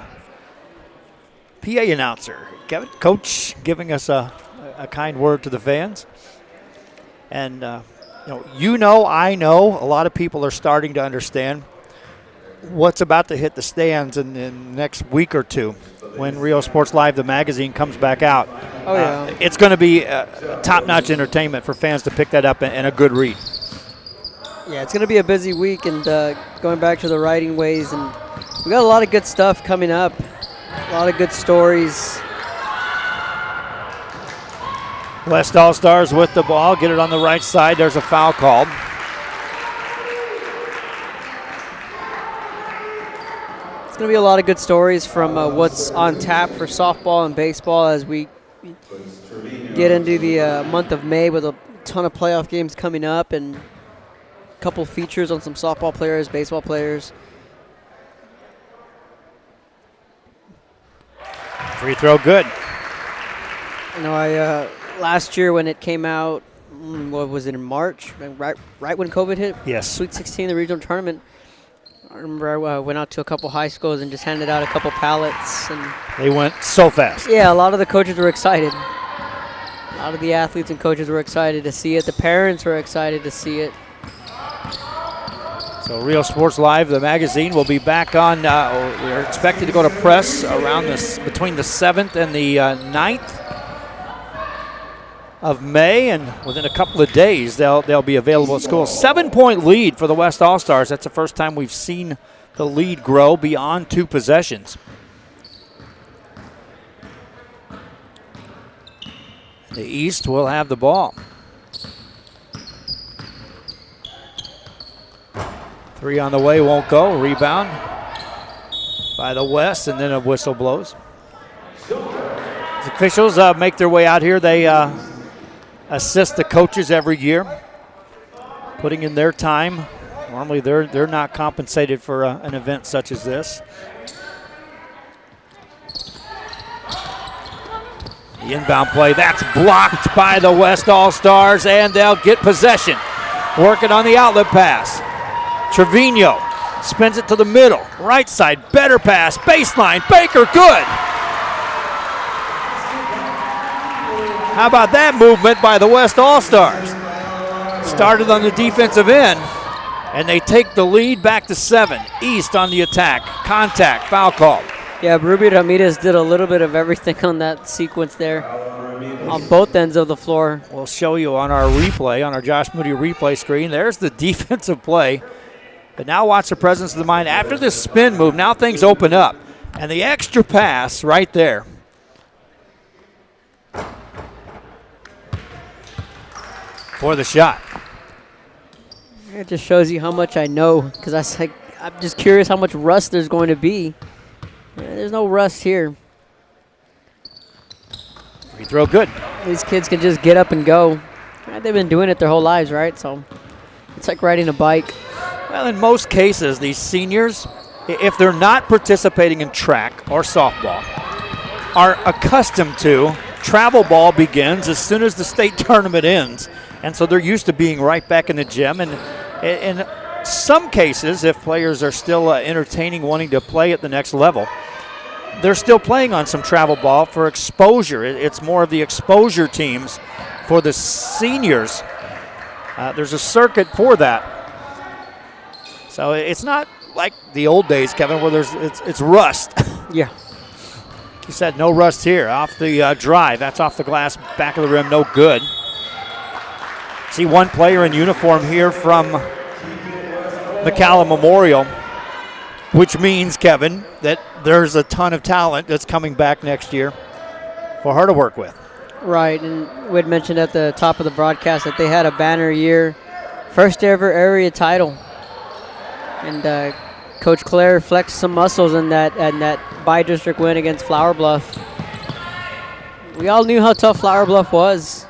Speaker 5: PA announcer, Kevin, coach, giving us a kind word to the fans. And, I know, a lot of people are starting to understand what's about to hit the stands in the next week or two when Rio Sports Live, the magazine, comes back out.
Speaker 3: Oh, yeah.
Speaker 5: It's going to be top-notch entertainment for fans to pick that up and a good read.
Speaker 3: Yeah, it's going to be a busy week, and going back to the writing ways, and we got a lot of good stuff coming up, a lot of good stories.
Speaker 5: West All-Stars with the ball, get it on the right side. There's a foul called.
Speaker 3: It's going to be a lot of good stories from what's on tap for softball and baseball as we get into the month of May with a ton of playoff games coming up and a couple features on some softball players, baseball players.
Speaker 5: Free throw good.
Speaker 3: You know, I last year when it came out, what was it, in March? Right when COVID hit?
Speaker 5: Yes.
Speaker 3: Sweet 16, the regional tournament. I remember I went out to a couple high schools and just handed out a couple pallets. And
Speaker 5: They went so fast.
Speaker 3: yeah, a lot of the coaches were excited. A lot of the athletes and coaches were excited to see it. The parents were excited to see it.
Speaker 5: So Real Sports Live, the magazine, will be back on. We're expected to go to press around between the 7th and the 9th of May, and within a couple of days they'll be available at school. 7-point lead for the West All-Stars. That's the first time we've seen the lead grow beyond 2 possessions. The East will have the ball. 3 on the way, won't go. Rebound by the West, and then a whistle blows. As officials make their way out here, they assist the coaches every year, putting in their time. Normally they're not compensated for an event such as this. The inbound play, that's blocked by the West All-Stars, and they'll get possession. Working on the outlet pass. Trevino spins it to the middle. Right side, better pass, baseline, Baker, good. How about that movement by the West All-Stars? Started on the defensive end, and they take the lead back to 7. East on the attack. Contact, foul call.
Speaker 3: Yeah, Ruby Ramirez did a little bit of everything on that sequence there on both ends of the floor.
Speaker 5: We'll show you on our replay, on our Josh Moody replay screen. There's the defensive play. But now watch the presence of the mind. After this spin move, now things open up. And the extra pass right there. For the shot.
Speaker 3: It just shows you how much I know, because I'm just curious how much rust there's going to be. There's no rust here.
Speaker 5: Free throw good.
Speaker 3: These kids can just get up and go. They've been doing it their whole lives, right? So it's like riding a bike.
Speaker 5: Well, in most cases, these seniors, if they're not participating in track or softball, are accustomed to travel ball begins as soon as the state tournament ends. And so they're used to being right back in the gym. And in some cases, if players are still entertaining, wanting to play at the next level, they're still playing on some travel ball for exposure. It's more of the exposure teams for the seniors. There's a circuit for that. So it's not like the old days, Kevin, where it's rust.
Speaker 3: Yeah.
Speaker 5: You said no rust here. Off the drive. That's off the glass, back of the rim, no good. See one player in uniform here from McCallum Memorial, which means, Kevin, that there's a ton of talent that's coming back next year for her to work with.
Speaker 3: Right, and we had mentioned at the top of the broadcast that they had a banner year, first ever area title. And Coach Claire flexed some muscles in that by-district win against Flower Bluff. We all knew how tough Flower Bluff was.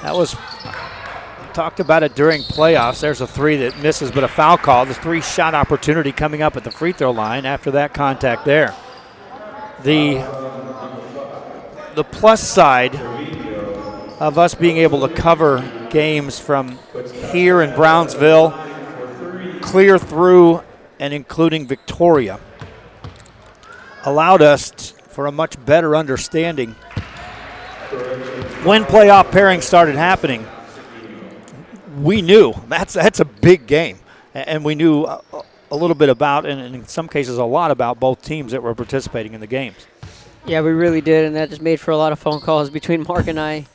Speaker 5: That was talked about it during playoffs. There's a 3 that misses, but a foul call. The 3-shot opportunity coming up at the free throw line after that contact there. The plus side of us being able to cover games from here in Brownsville, clear through and including Victoria, allowed us for a much better understanding when playoff pairings started happening. We knew that's a big game, and we knew a little bit about, and in some cases a lot about, both teams that were participating in the games.
Speaker 3: Yeah, we really did, and that just made for a lot of phone calls between Mark and I.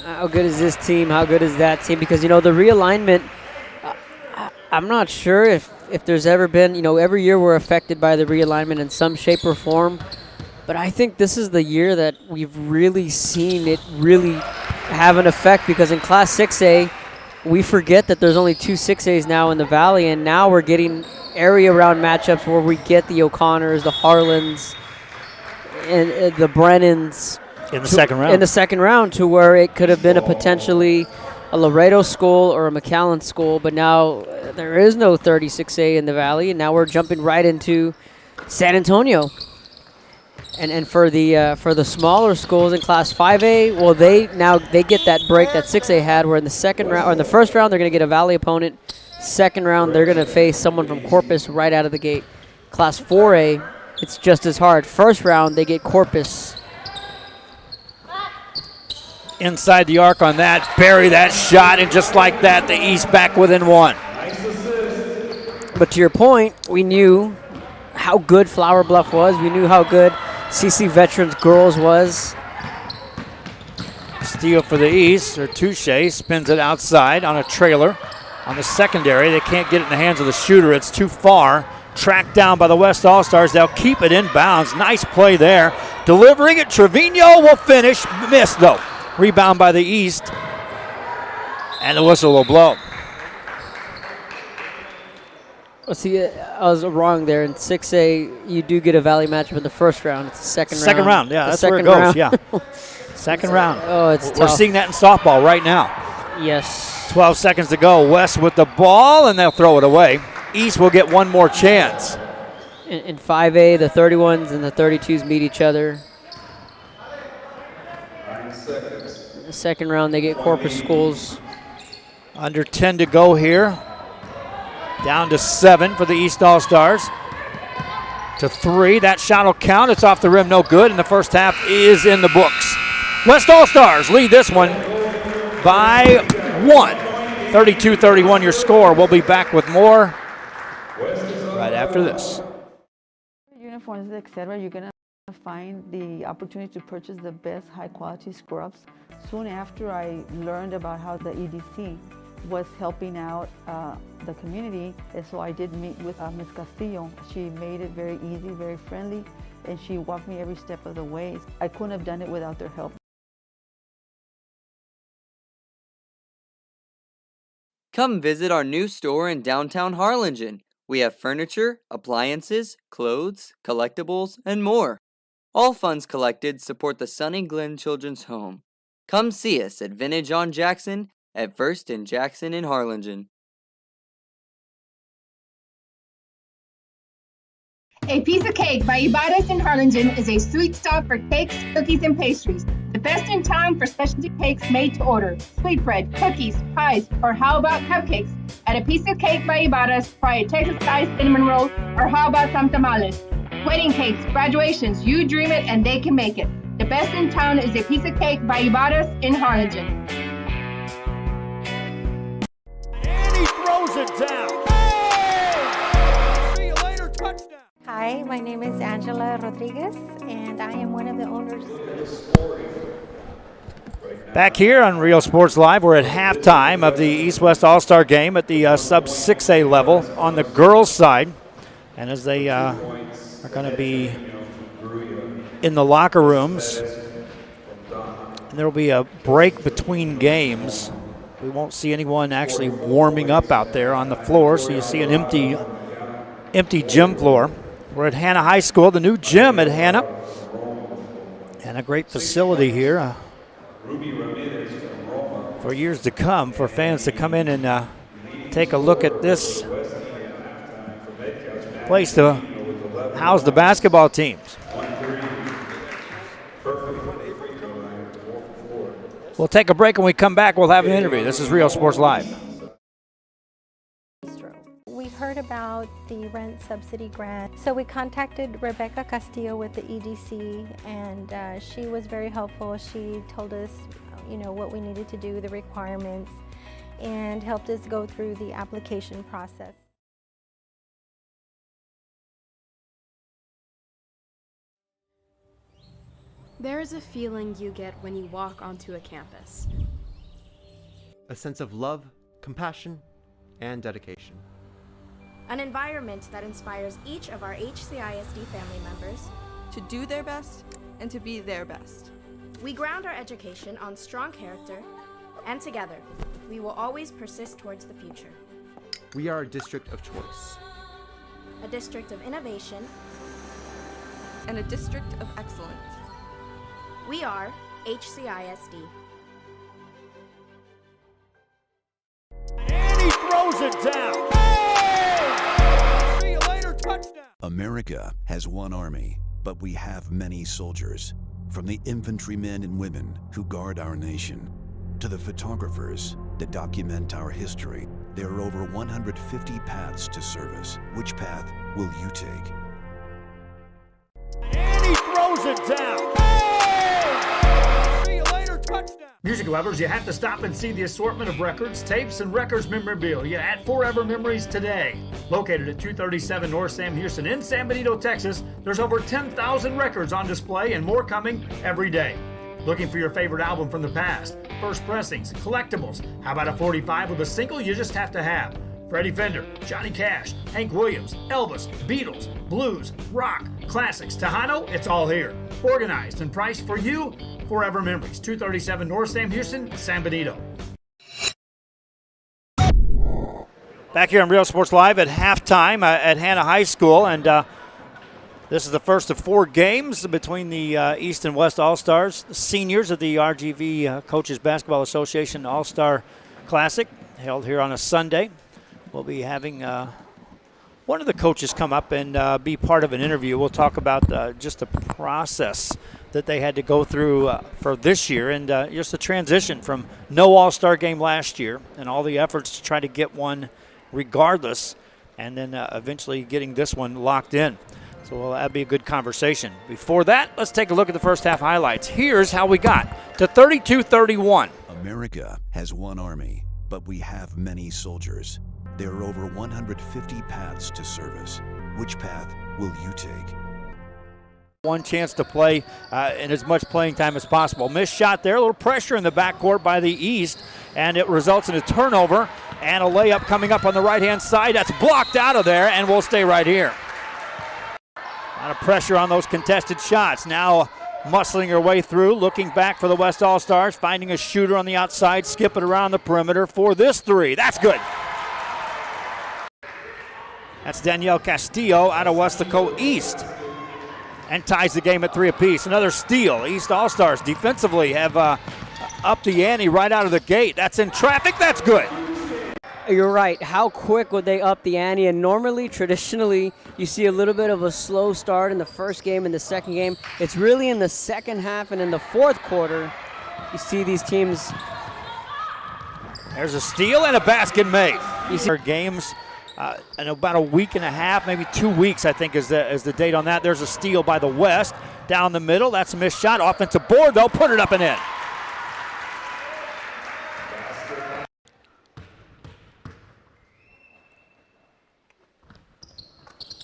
Speaker 3: How good is this team? How good is that team? Because, the realignment, I'm not sure if there's ever been, every year we're affected by the realignment in some shape or form. But I think this is the year that we've really seen it really have an effect, because in Class 6A, we forget that there's only 2 6As now in the Valley, and now we're getting area-round matchups where we get the O'Connors, the Harlans, and the Brennans.
Speaker 5: In the second round.
Speaker 3: In the second round, to where it could have been a potentially a Laredo school or a McAllen school, but now there is no 36A in the Valley, and now we're jumping right into San Antonio. And for the smaller schools in Class 5A, well, they get that break that 6A had, where in the second round or in the first round they're going to get a Valley opponent. Second round they're going to face someone from Corpus right out of the gate. Class 4A, it's just as hard. First round they get Corpus.
Speaker 5: Inside the arc on that, bury that shot, and just like that, the East back within one.
Speaker 3: But to your point, we knew how good Flower Bluff was. We knew how good CC Veterans Girls was.
Speaker 5: Steal for the East, or Touche spins it outside on a trailer. On the secondary, they can't get it in the hands of the shooter. It's too far. Tracked down by the West All-Stars. They'll keep it in bounds. Nice play there. Delivering it, Trevino will finish. Missed though. Rebound by the East. And the whistle will blow.
Speaker 3: Well, see, I was wrong there. In 6A, you do get a Valley matchup in the first round. It's the second round.
Speaker 5: Second round, yeah,
Speaker 3: The
Speaker 5: that's where it
Speaker 3: second
Speaker 5: goes,
Speaker 3: round.
Speaker 5: yeah. Second round.
Speaker 3: Oh, it's
Speaker 5: We're
Speaker 3: tough.
Speaker 5: seeing that in softball right now.
Speaker 3: Yes.
Speaker 5: 12 seconds to go. West with the ball, and they'll throw it away. East will get one more chance.
Speaker 3: In 5A, the 31s and the 32s meet each other. In the second round, they get Corpus schools.
Speaker 5: Under 10 to go here. Down to 7 for the East All-Stars. To 3. That shot will count. It's off the rim, no good. And the first half is in the books. West All-Stars lead this one by 1. 32-31 your score. We'll be back with more right after this.
Speaker 12: Uniforms, etc., you're going to find the opportunity to purchase the best high-quality scrubs. Soon after I learned about how the EDC was helping out the community, and so I did meet with Ms. Castillo. She made it very easy, very friendly, and she walked me every step of the way. I couldn't have done it without their help.
Speaker 13: Come visit our new store in downtown Harlingen. We have furniture, appliances, clothes, collectibles, and more. All funds collected support the Sunny Glen Children's Home. Come see us at Vintage on Jackson at First and Jackson in Harlingen.
Speaker 14: A Piece of Cake by Ibarez in Harlingen is a sweet stop for cakes, cookies, and pastries. The best in town for specialty cakes made to order. Sweetbread, cookies, pies, or how about cupcakes? At A Piece of Cake by Ibarez, try a Texas-style cinnamon roll, or how about some tamales? Wedding cakes, graduations, you dream it and they can make it. The best in town is A Piece of Cake by Ibarez in Harlingen.
Speaker 5: And he throws it down. Hey! See you later, touchdown.
Speaker 15: Hi, my name is Angela Rodriguez, and I am one of the owners.
Speaker 5: Back here on Real Sports Live, we're at halftime of the East-West All-Star game at the sub-6A level on the girls' side. And as they are going to be in the locker rooms, and there will be a break between games. We won't see anyone actually warming up out there on the floor, so you see an empty gym floor. We're at Hanna High School, the new gym at Hanna, and a great facility here for years to come for fans to come in and take a look at this place to house the basketball teams. We'll take a break. When we come back, we'll have an interview. This is Real Sports Live.
Speaker 15: We heard about the rent subsidy grant, so we contacted Rebecca Castillo with the EDC, and she was very helpful. She told us, what we needed to do, the requirements, and helped us go through the application process.
Speaker 16: There is a feeling you get when you walk onto a campus.
Speaker 17: A sense of love, compassion, and dedication.
Speaker 16: An environment that inspires each of our HCISD family members
Speaker 18: to do their best and to be their best.
Speaker 16: We ground our education on strong character, and together, we will always persist towards the future.
Speaker 17: We are a district of choice.
Speaker 16: A district of innovation.
Speaker 18: And a district of excellence.
Speaker 16: We are HCISD.
Speaker 5: And he throws it down. Hey! See you later, touchdown.
Speaker 9: America has one army, but we have many soldiers. From the infantrymen and women who guard our nation, to the photographers that document our history, there are over 150 paths to service. Which path will you take?
Speaker 5: And he throws it down. Hey! See you later, touchdown.
Speaker 8: Music lovers, you have to stop and see the assortment of records, tapes, and records memorabilia at Forever Memories today. Located at 237 North Sam Houston in San Benito, Texas, there's over 10,000 records on display and more coming every day. Looking for your favorite album from the past, first pressings, collectibles? How about a 45 with a single you just have to have? Freddie Fender, Johnny Cash, Hank Williams, Elvis, Beatles, blues, rock, classics, Tejano, it's all here. Organized and priced for you. Forever Memories, 237 North Sam Houston, San Benito.
Speaker 5: Back here on Real Sports Live at halftime at Hannah High School, and this is the first of 4 games between the East and West All-Stars, the seniors of the RGV Coaches Basketball Association All-Star Classic, held here on a Sunday. We'll be having one of the coaches come up and be part of an interview. We'll talk about just the process that they had to go through for this year, and just the transition from no All-Star game last year and all the efforts to try to get one regardless, and then eventually getting this one locked in. So that'll be a good conversation. Before that, let's take a look at the first half highlights. Here's how we got to 32-31.
Speaker 9: America has one army, but we have many soldiers. There are over 150 paths to service. Which path will you take?
Speaker 5: One chance to play in as much playing time as possible. Missed shot there, a little pressure in the backcourt by the East, and it results in a turnover and a layup coming up on the right-hand side. That's blocked out of there, and we'll stay right here. A lot of pressure on those contested shots. Now muscling her way through, looking back for the West All-Stars, finding a shooter on the outside, skipping around the perimeter for this three. That's good. That's Danielle Castillo out of Westaco East, and ties the game at 3 apiece. Another steal. East All-Stars defensively have upped the ante right out of the gate. That's in traffic. That's good.
Speaker 3: You're right. How quick would they up the ante? And normally, traditionally, you see a little bit of a slow start in the first game and the second game. It's really in the second half and in the fourth quarter you see these teams.
Speaker 5: There's a steal and a basket made. You see our games in about a week and a half, maybe 2 weeks, I think is the date on that. There's a steal by the West down the middle. That's a missed shot. Offensive board, though. Put it up and in.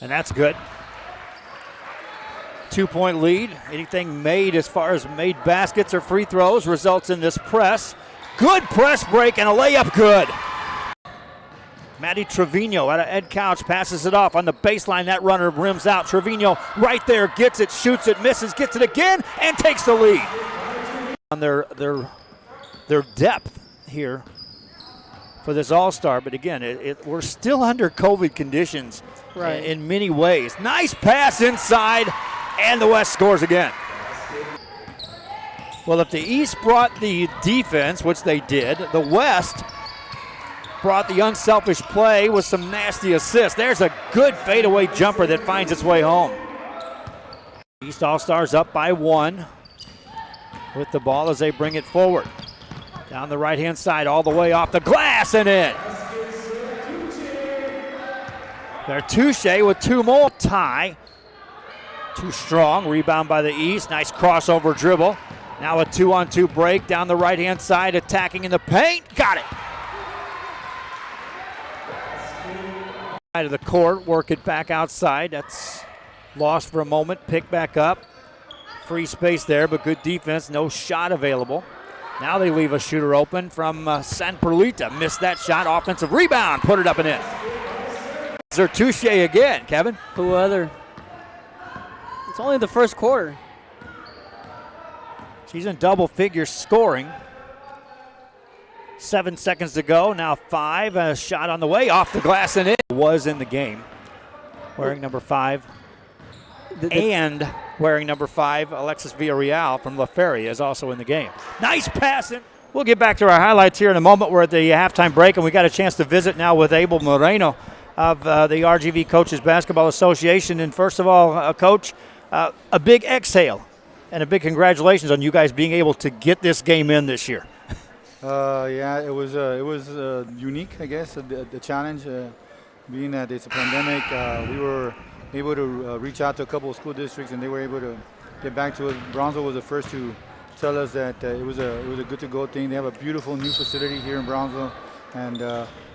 Speaker 5: And that's good. 2-point lead. Anything made as far as made baskets or free throws results in this press. Good press break and a layup good. Maddie Trevino out of Ed Couch passes it off on the baseline. That runner rims out. Trevino right there, gets it, shoots it, misses, gets it again, and takes the lead. On their depth here for this All-Star, but again, we're still under COVID conditions in many ways. Nice pass inside, and the West scores again. Well, if the East brought the defense, which they did, the West brought the unselfish play with some nasty assists. There's a good fadeaway jumper that finds its way home. East All-Stars up by 1 with the ball as they bring it forward. Down the right-hand side, all the way off the glass and in. They're Touche with 2 more. Tie. Too strong. Rebound by the East. Nice crossover dribble. Now a 2-on-2 break down the right-hand side, attacking in the paint. Got it. Side of the court, work it back outside. That's lost for a moment. Pick back up. Free space there, but good defense. No shot available. Now they leave a shooter open from San Perlita. Missed that shot. Offensive rebound. Put it up and in. They're Touche again, Kevin.
Speaker 3: Who other? It's only the first quarter.
Speaker 5: She's in double figures scoring. 7 seconds to go. Now 5. A shot on the way. Off the glass and in. Was in the game. Wearing number 5. And wearing number 5, Alexis Villarreal from La Feria, is also in the game. Nice passing. We'll get back to our highlights here in a moment. We're at the halftime break, and we got a chance to visit now with Abel Moreno of the RGV Coaches Basketball Association. And first of all, Coach, a big exhale and a big congratulations on you guys being able to get this game in this year.
Speaker 19: Yeah, it was unique, I guess, the challenge. Being that it's a pandemic, we were able to reach out to a couple of school districts, and they were able to get back to us. Brownsville was the first to tell us that it was a good to go thing. They have a beautiful new facility here in Brownsville, and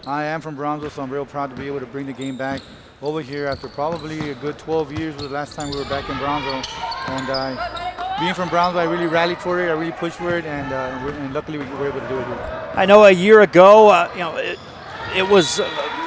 Speaker 19: I am from Brownsville, so I'm real proud to be able to bring the game back over here after probably a good 12 years was the last time we were back in Brownsville. And being from Brownsville, I really rallied for it, I really pushed for it, and luckily we were able to do it here.
Speaker 5: I know a year ago, it was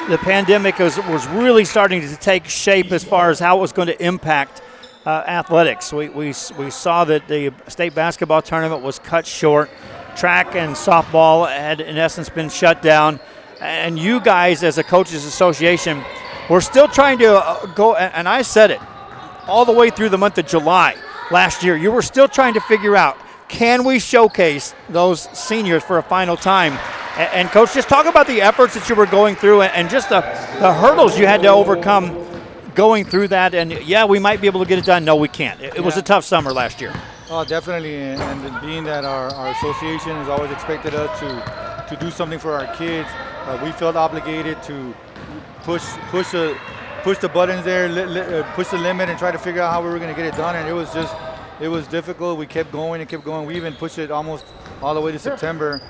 Speaker 5: the pandemic was really starting to take shape as far as how it was going to impact athletics. We saw that the state basketball tournament was cut short. Track and softball had, in essence, been shut down. And you guys, as a coaches association, were still trying to go, and I said it, all the way through the month of July last year. You were still trying to figure out, can we showcase those seniors for a final time? And Coach, just talk about the efforts that you were going through and just the hurdles you had to overcome going through that. And yeah, we might be able to get it done. No, we can't. It was a tough summer last year.
Speaker 19: Oh, definitely. And being that our association has always expected us to do something for our kids, we felt obligated to push the buttons there, push the limit, and try to figure out how we were going to get it done. And it was difficult. We kept going and kept going. We even pushed it almost all the way to September.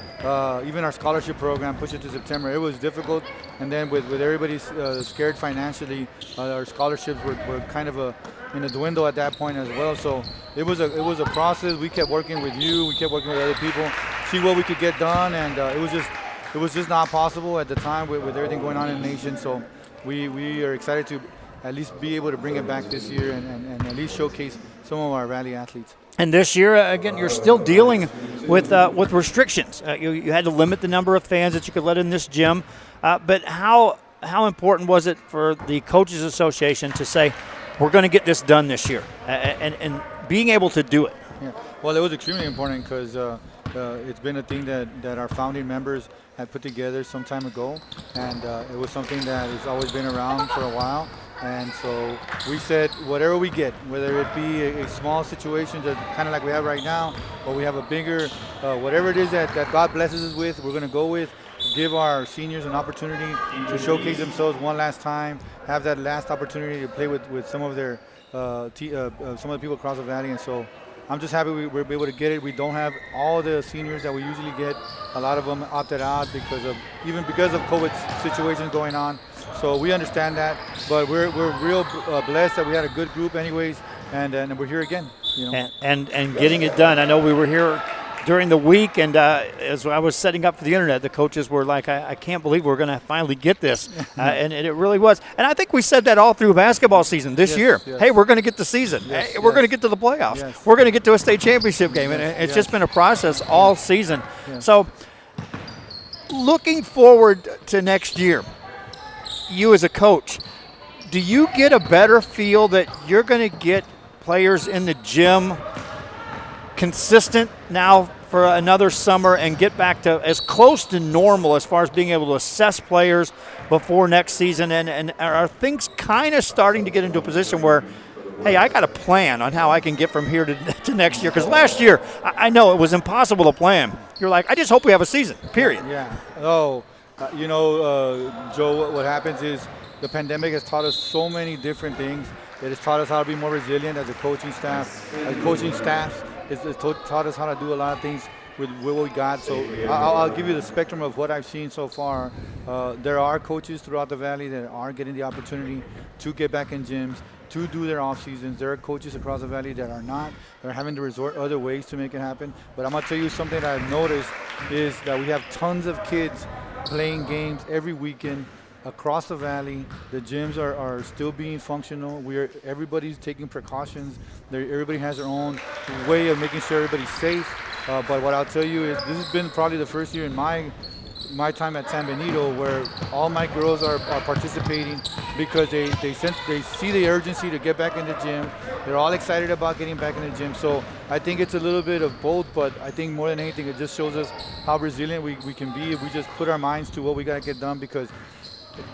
Speaker 19: Even our scholarship program pushed it to September. It was difficult, and then with everybody scared financially, our scholarships were kind of in a dwindle at that point as well. So it was a process. We kept working with you. We kept working with other people, see what we could get done, and it was just not possible at the time with everything going on in the nation. So we are excited to at least be able to bring it back this year and at least showcase some of our Valley athletes.
Speaker 5: And this year, again, you're still dealing with restrictions. You had to limit the number of fans that you could let in this gym. But how important was it for the Coaches Association to say, we're going to get this done this year, and being able to do it?
Speaker 19: Yeah. Well, it was extremely important because it's been a thing that our founding members had put together some time ago, and it was something that has always been around for a while. And so we said, whatever we get, whether it be a small situation that kind of like we have right now, or we have a bigger, whatever it is that God blesses us with, we're going to go with, give our seniors an opportunity to showcase themselves one last time, have that last opportunity to play with some of their some of the people across the valley. And so I'm just happy we were able to get it. We don't have all the seniors that we usually get. A lot of them opted out because of COVID situations going on. So we understand that, but we're real blessed that we had a good group anyways, and we're here again. You know?
Speaker 5: And getting it done. I know we were here during the week, and as I was setting up for the internet, the coaches were like, I can't believe we're going to finally get this, and it really was. And I think we said that all through basketball season this year.
Speaker 19: Yes.
Speaker 5: Hey, we're going to get the season. Hey, we're going to get to the playoffs.
Speaker 19: Yes.
Speaker 5: We're going to get to a state championship game, and it's just been a process all season. So looking forward to next year, you as a coach, do you get a better feel that you're going to get players in the gym consistent now for another summer and get back to as close to normal as far as being able to assess players before next season? And are things kind of starting to get into a position where, hey, I got a plan on how I can get from here to next year? Because last year, I know it was impossible to plan. You're like, I just hope we have a season, period.
Speaker 19: Yeah. Oh, Joe, what happens is the pandemic has taught us so many different things. It has taught us how to be more resilient as a coaching staff. It's taught us how to do a lot of things with what we got. So I'll give you the spectrum of what I've seen so far. There are coaches throughout the valley that are getting the opportunity to get back in gyms, to do their off seasons. There are coaches across the valley that are not. They're having to resort other ways to make it happen. But I'm gonna tell you something that I've noticed is that we have tons of kids playing games every weekend across the valley. The gyms are still being functional. Everybody's taking precautions. Everybody has their own way of making sure everybody's safe. But what I'll tell you is this has been probably the first year in my my time at San Benito, where all my girls are participating because they see the urgency to get back in the gym. They're all excited about getting back in the gym. So I think it's a little bit of both, but I think more than anything, it just shows us how resilient we can be if we just put our minds to what we got to get done. Because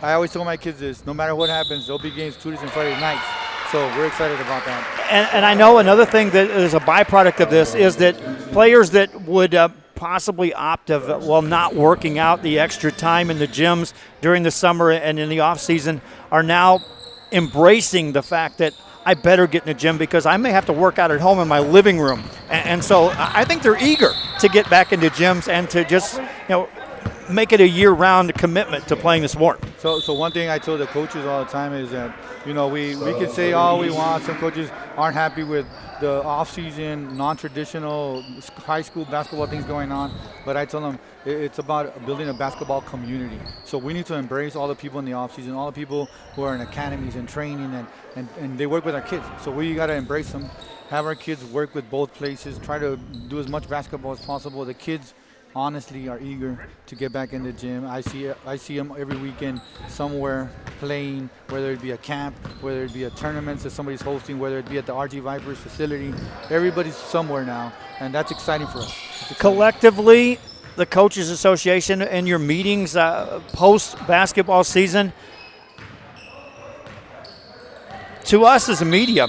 Speaker 19: I always tell my kids this: no matter what happens, there'll be games Tuesdays and Friday nights. So we're excited about that.
Speaker 5: And I know another thing that is a byproduct of this is that players that would possibly opt of, not working out the extra time in the gyms during the summer and in the off season are now embracing the fact that I better get in the gym because I may have to work out at home in my living room. And so I think they're eager to get back into gyms and to just, make it a year-round commitment to playing the sport.
Speaker 19: So one thing I tell the coaches all the time is that, we can say all we want. Some coaches aren't happy with the off-season, non-traditional high school basketball things going on. But I tell them it's about building a basketball community. So we need to embrace all the people in the off-season, all the people who are in academies and training, and they work with our kids. So we got to embrace them, have our kids work with both places, try to do as much basketball as possible. The kids honestly are eager to get back in the gym. I see them every weekend somewhere playing, whether it be a camp, whether it be a tournament that somebody's hosting, whether it be at the RG Vipers facility. Everybody's somewhere now, and that's exciting for us.
Speaker 5: Collectively, the Coaches Association and your meetings post-basketball season, to us as a media,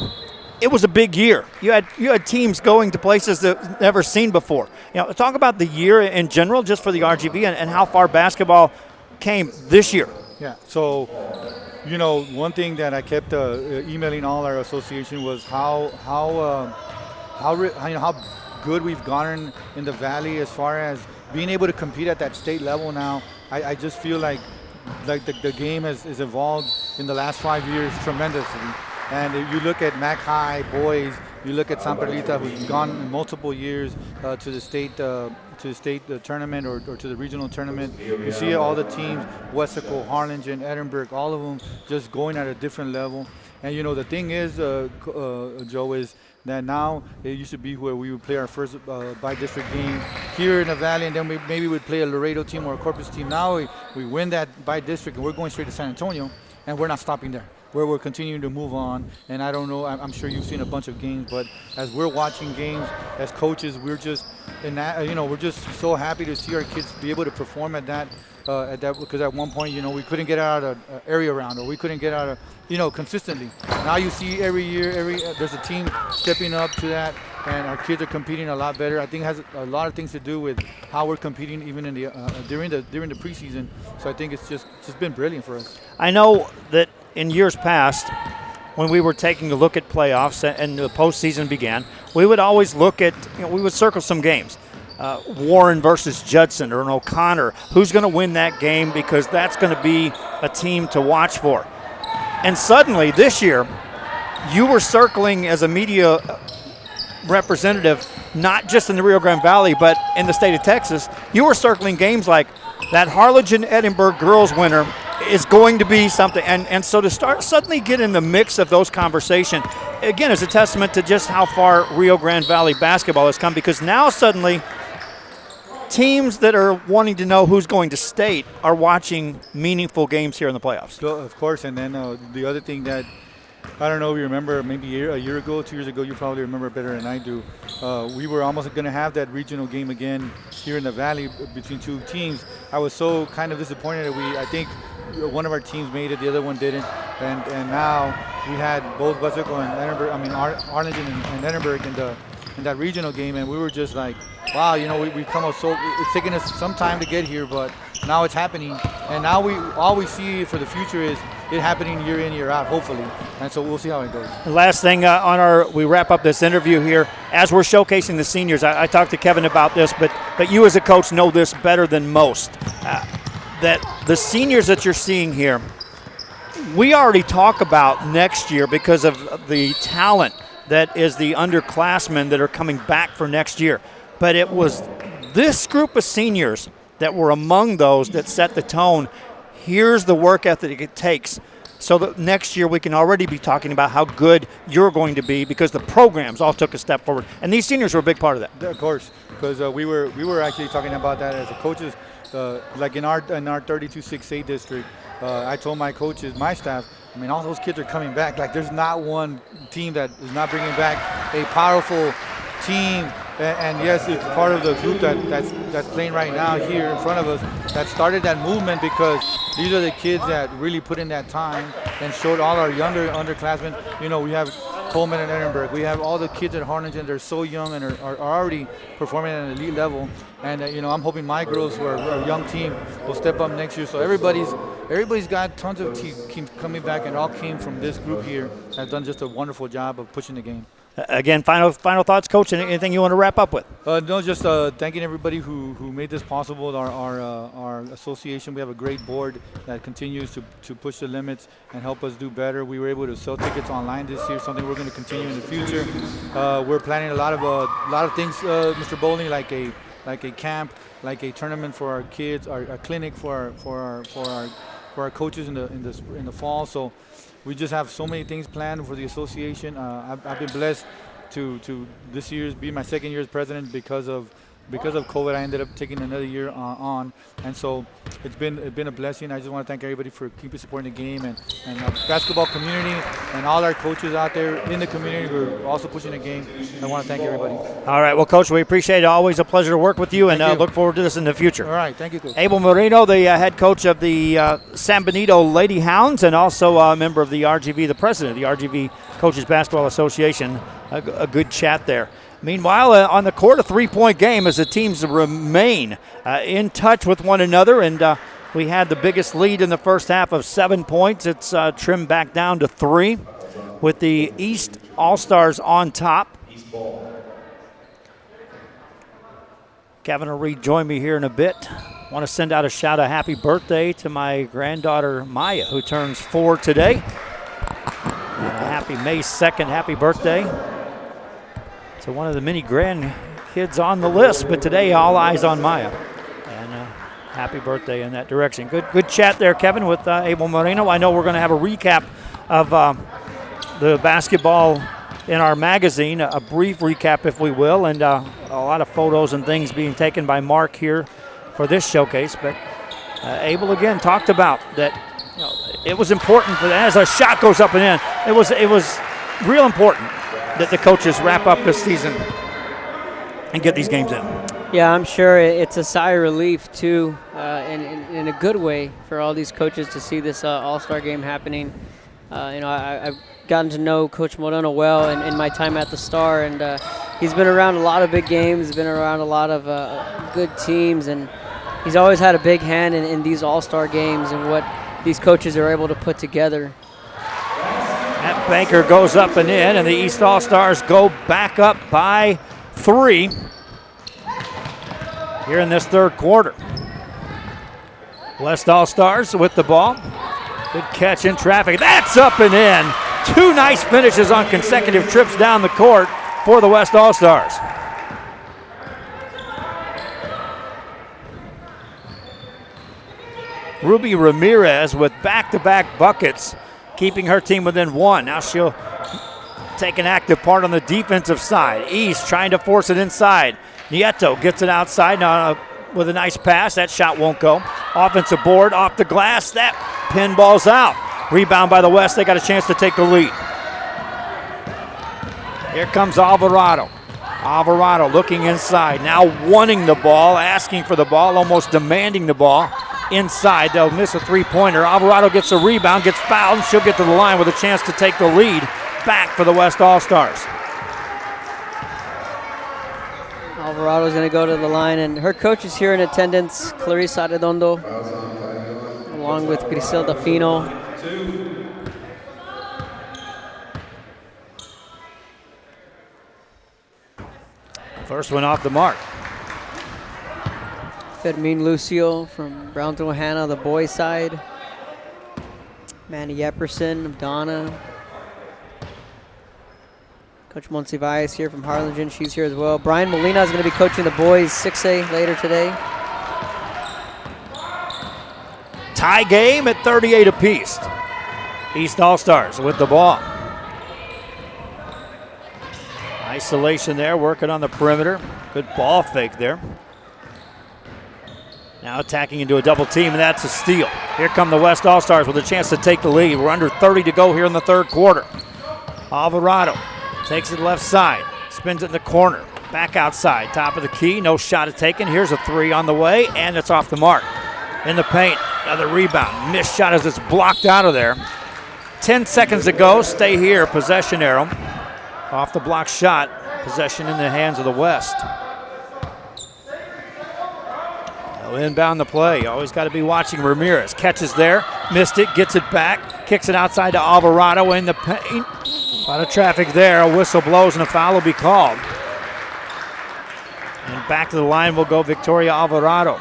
Speaker 5: it was a big year. You had teams going to places that never seen before. Talk about the year in general, just for the RGV, and how far basketball came this year.
Speaker 19: Yeah. So, one thing that I kept emailing all our association was how good we've gotten in the Valley as far as being able to compete at that state level now. I just feel like the game has evolved in the last 5 years tremendously. And if you look at Mac High boys, you look at San Perlita, who's gone in multiple years to the state tournament or to the regional tournament. You see all the teams, Wessico, Harlingen, Edinburgh, all of them just going at a different level. And the thing is, Joe, is that now it used to be where we would play our first by-district game here in the Valley, and then we maybe would play a Laredo team or a Corpus team. Now we win that by-district, and we're going straight to San Antonio, and we're not stopping there. Where we're continuing to move on, and I don't know, I'm sure you've seen a bunch of games, but as we're watching games, as coaches, we're just we're just so happy to see our kids be able to perform at that, because at one point, we couldn't get out of area round, or we couldn't get out of, consistently. Now you see every year, there's a team stepping up to that, and our kids are competing a lot better. I think it has a lot of things to do with how we're competing even in the during the preseason. So I think it's just been brilliant for us.
Speaker 5: I know that in years past, when we were taking a look at playoffs and the postseason began, we would always look at, we would circle some games. Warren versus Judson or an O'Connor. Who's going to win that game, because that's going to be a team to watch for. And suddenly this year, you were circling as a media representative, not just in the Rio Grande Valley, but in the state of Texas. You were circling games like that Harlingen-Edinburgh girls winner is going to be something. And so to suddenly get in the mix of those conversations, again, is a testament to just how far Rio Grande Valley basketball has come, because now suddenly teams that are wanting to know who's going to state are watching meaningful games here in the playoffs.
Speaker 19: So, of course, and then the other thing that, I don't know if you remember, maybe a year ago, 2 years ago, you probably remember better than I do. We were almost going to have that regional game again here in the Valley between two teams. I was so kind of disappointed that I think one of our teams made it, the other one didn't, and now we had both Wessico and Edinburgh, Arlington and Edinburgh in that regional game, and we were just like, wow, we come up so, it's taken us some time to get here, but now it's happening, and now all we see for the future is it happening year in, year out, hopefully, and so we'll see how it goes.
Speaker 5: Last thing we wrap up this interview here, as we're showcasing the seniors, I talked to Kevin about this, but you as a coach know this better than most, that the seniors that you're seeing here, we already talk about next year because of the talent that is the underclassmen that are coming back for next year. But it was this group of seniors that were among those that set the tone. Here's the work ethic it takes, so that next year we can already be talking about how good you're going to be, because the programs all took a step forward. And these seniors were a big part of that.
Speaker 19: Of course, because we were actually talking about that as a coaches like in our 32-6A district, I told my coaches, my staff, I mean, all those kids are coming back. Like, there's not one team that is not bringing back a powerful team. And yes, it's part of the group that's playing right now here in front of us that started that movement, because these are the kids that really put in that time and showed all our younger underclassmen. You know, we have Coleman and Edinburgh. We have all the kids at Harlingen. They're so young and are already performing at an elite level. And, you know, I'm hoping my girls, who are a young team, will step up next year. So everybody's got tons of teams coming back, and all came from this group here. Has done just a wonderful job of pushing the game.
Speaker 5: Again, final thoughts, Coach. Anything you want to wrap up with?
Speaker 19: No, just thanking everybody who made this possible. Our association, we have a great board that continues to push the limits and help us do better. We were able to sell tickets online this year, something we're going to continue in the future. We're planning a lot of things, Mr. Bowling, like a camp, like a tournament for our kids, a clinic for our coaches in the fall. So we just have so many things planned for the association. I've been blessed to this year's be my second year as president because of COVID. I ended up taking another year on, and so it's been a blessing. I just want to thank everybody for keeping supporting the game, and the basketball community and all our coaches out there in the community who are also pushing the game. I want to thank everybody.
Speaker 5: All right, well, Coach, we appreciate it. Always a pleasure to work with you, and look forward to this in the future.
Speaker 19: All right, thank you, Coach.
Speaker 5: Abel Moreno, the head coach of the San Benito Lady Hounds, and also a member of the RGV, the president of the RGV Coaches Basketball Association. A good chat there. Meanwhile, on the court, a three-point game as the teams remain in touch with one another. And we had the biggest lead in the first half of 7 points. It's trimmed back down to 3 with the East All-Stars on top. Kevin will rejoin me here in a bit. I want to send out a shout out happy birthday to my granddaughter Maya, who turns 4 today. And a happy May 2nd happy birthday. So one of the many grandkids on the list, but today all eyes on Maya. And happy birthday in that direction. Good chat there, Kevin, with Abel Moreno. I know we're going to have a recap of the basketball in our magazine, a brief recap, if we will, and a lot of photos and things being taken by Mark here for this showcase. But Abel, again, talked about that it was important for that. As a shot goes up and in, it was real important that the coaches wrap up this season and get these games in.
Speaker 3: Yeah, I'm sure it's a sigh of relief, too, in a good way for all these coaches to see this All-Star game happening. I've gotten to know Coach Moreno well in my time at the Star, and he's been around a lot of big games, been around a lot of good teams, and he's always had a big hand in these All-Star games and what these coaches are able to put together.
Speaker 5: That banker goes up and in, and the East All-Stars go back up by 3 here in this third quarter. West All-Stars with the ball. Good catch in traffic. That's up and in. 2 nice finishes on consecutive trips down the court for the West All-Stars. Ruby Ramirez with back-to-back buckets, keeping her team within 1. Now she'll take an active part on the defensive side. East trying to force it inside. Nieto gets it outside now with a nice pass. That shot won't go. Offensive board off the glass. That pinball's out. Rebound by the West. They got a chance to take the lead. Here comes Alvarado. Alvarado looking inside. Now wanting the ball, asking for the ball, almost demanding the ball. Inside, they'll miss a three-pointer. Alvarado gets a rebound, gets fouled, and she'll get to the line with a chance to take the lead back for the West All-Stars.
Speaker 3: Alvarado's going to go to the line, and her coach is here in attendance, Clarissa Redondo, along with Griselda Fino.
Speaker 5: First one off the mark.
Speaker 3: Fermin Lucio from Brownton Hanna, the boys' side. Manny Epperson of Donna. Coach Monsivais here from Harlingen. She's here as well. Brian Molina is going to be coaching the boys 6A later today.
Speaker 5: Tie game at 38 apiece. East All-Stars with the ball. Isolation there, working on the perimeter. Good ball fake there. Now attacking into a double team, and that's a steal. Here come the West All-Stars with a chance to take the lead. We're under 30 to go here in the third quarter. Alvarado takes it left side, spins it in the corner, back outside, top of the key, no shot at taken. Here's a three on the way, and it's off the mark. In the paint, another rebound. Missed shot as it's blocked out of there. 10 seconds to go, stay here, possession arrow. Off the block shot, possession in the hands of the West. They'll inbound the play. Always got to be watching Ramirez. Catches there, missed it, gets it back, kicks it outside to Alvarado in the paint. A lot of traffic there. A whistle blows and a foul will be called. And back to the line will go Victoria Alvarado.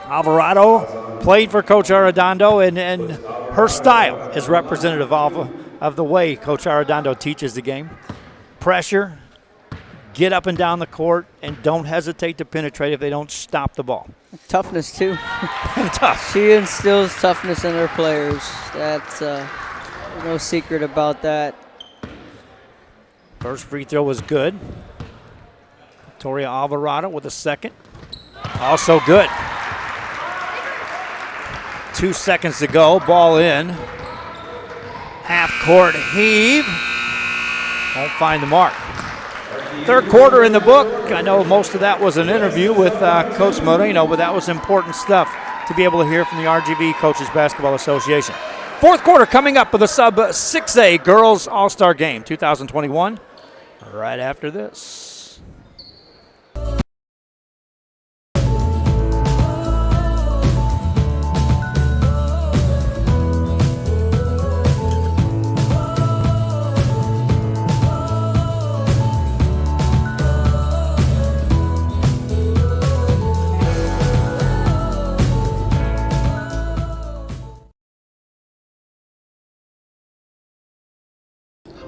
Speaker 5: Alvarado played for Coach Arredondo, and her style is representative of the way Coach Arredondo teaches the game. Pressure, get up and down the court, and don't hesitate to penetrate if they don't stop the ball.
Speaker 3: Toughness, too.
Speaker 5: Tough.
Speaker 3: She instills toughness in her players. That's no secret about that.
Speaker 5: First free throw was good. Victoria Alvarado with a second. Also good. 2 seconds to go. Ball in. Half court heave. Won't find the mark. Third quarter in the book. I know most of that was an interview with Coach Moreno, but that was important stuff to be able to hear from the RGV Coaches Basketball Association. Fourth quarter coming up with the Sub 6A Girls All-Star Game 2021. Right after this.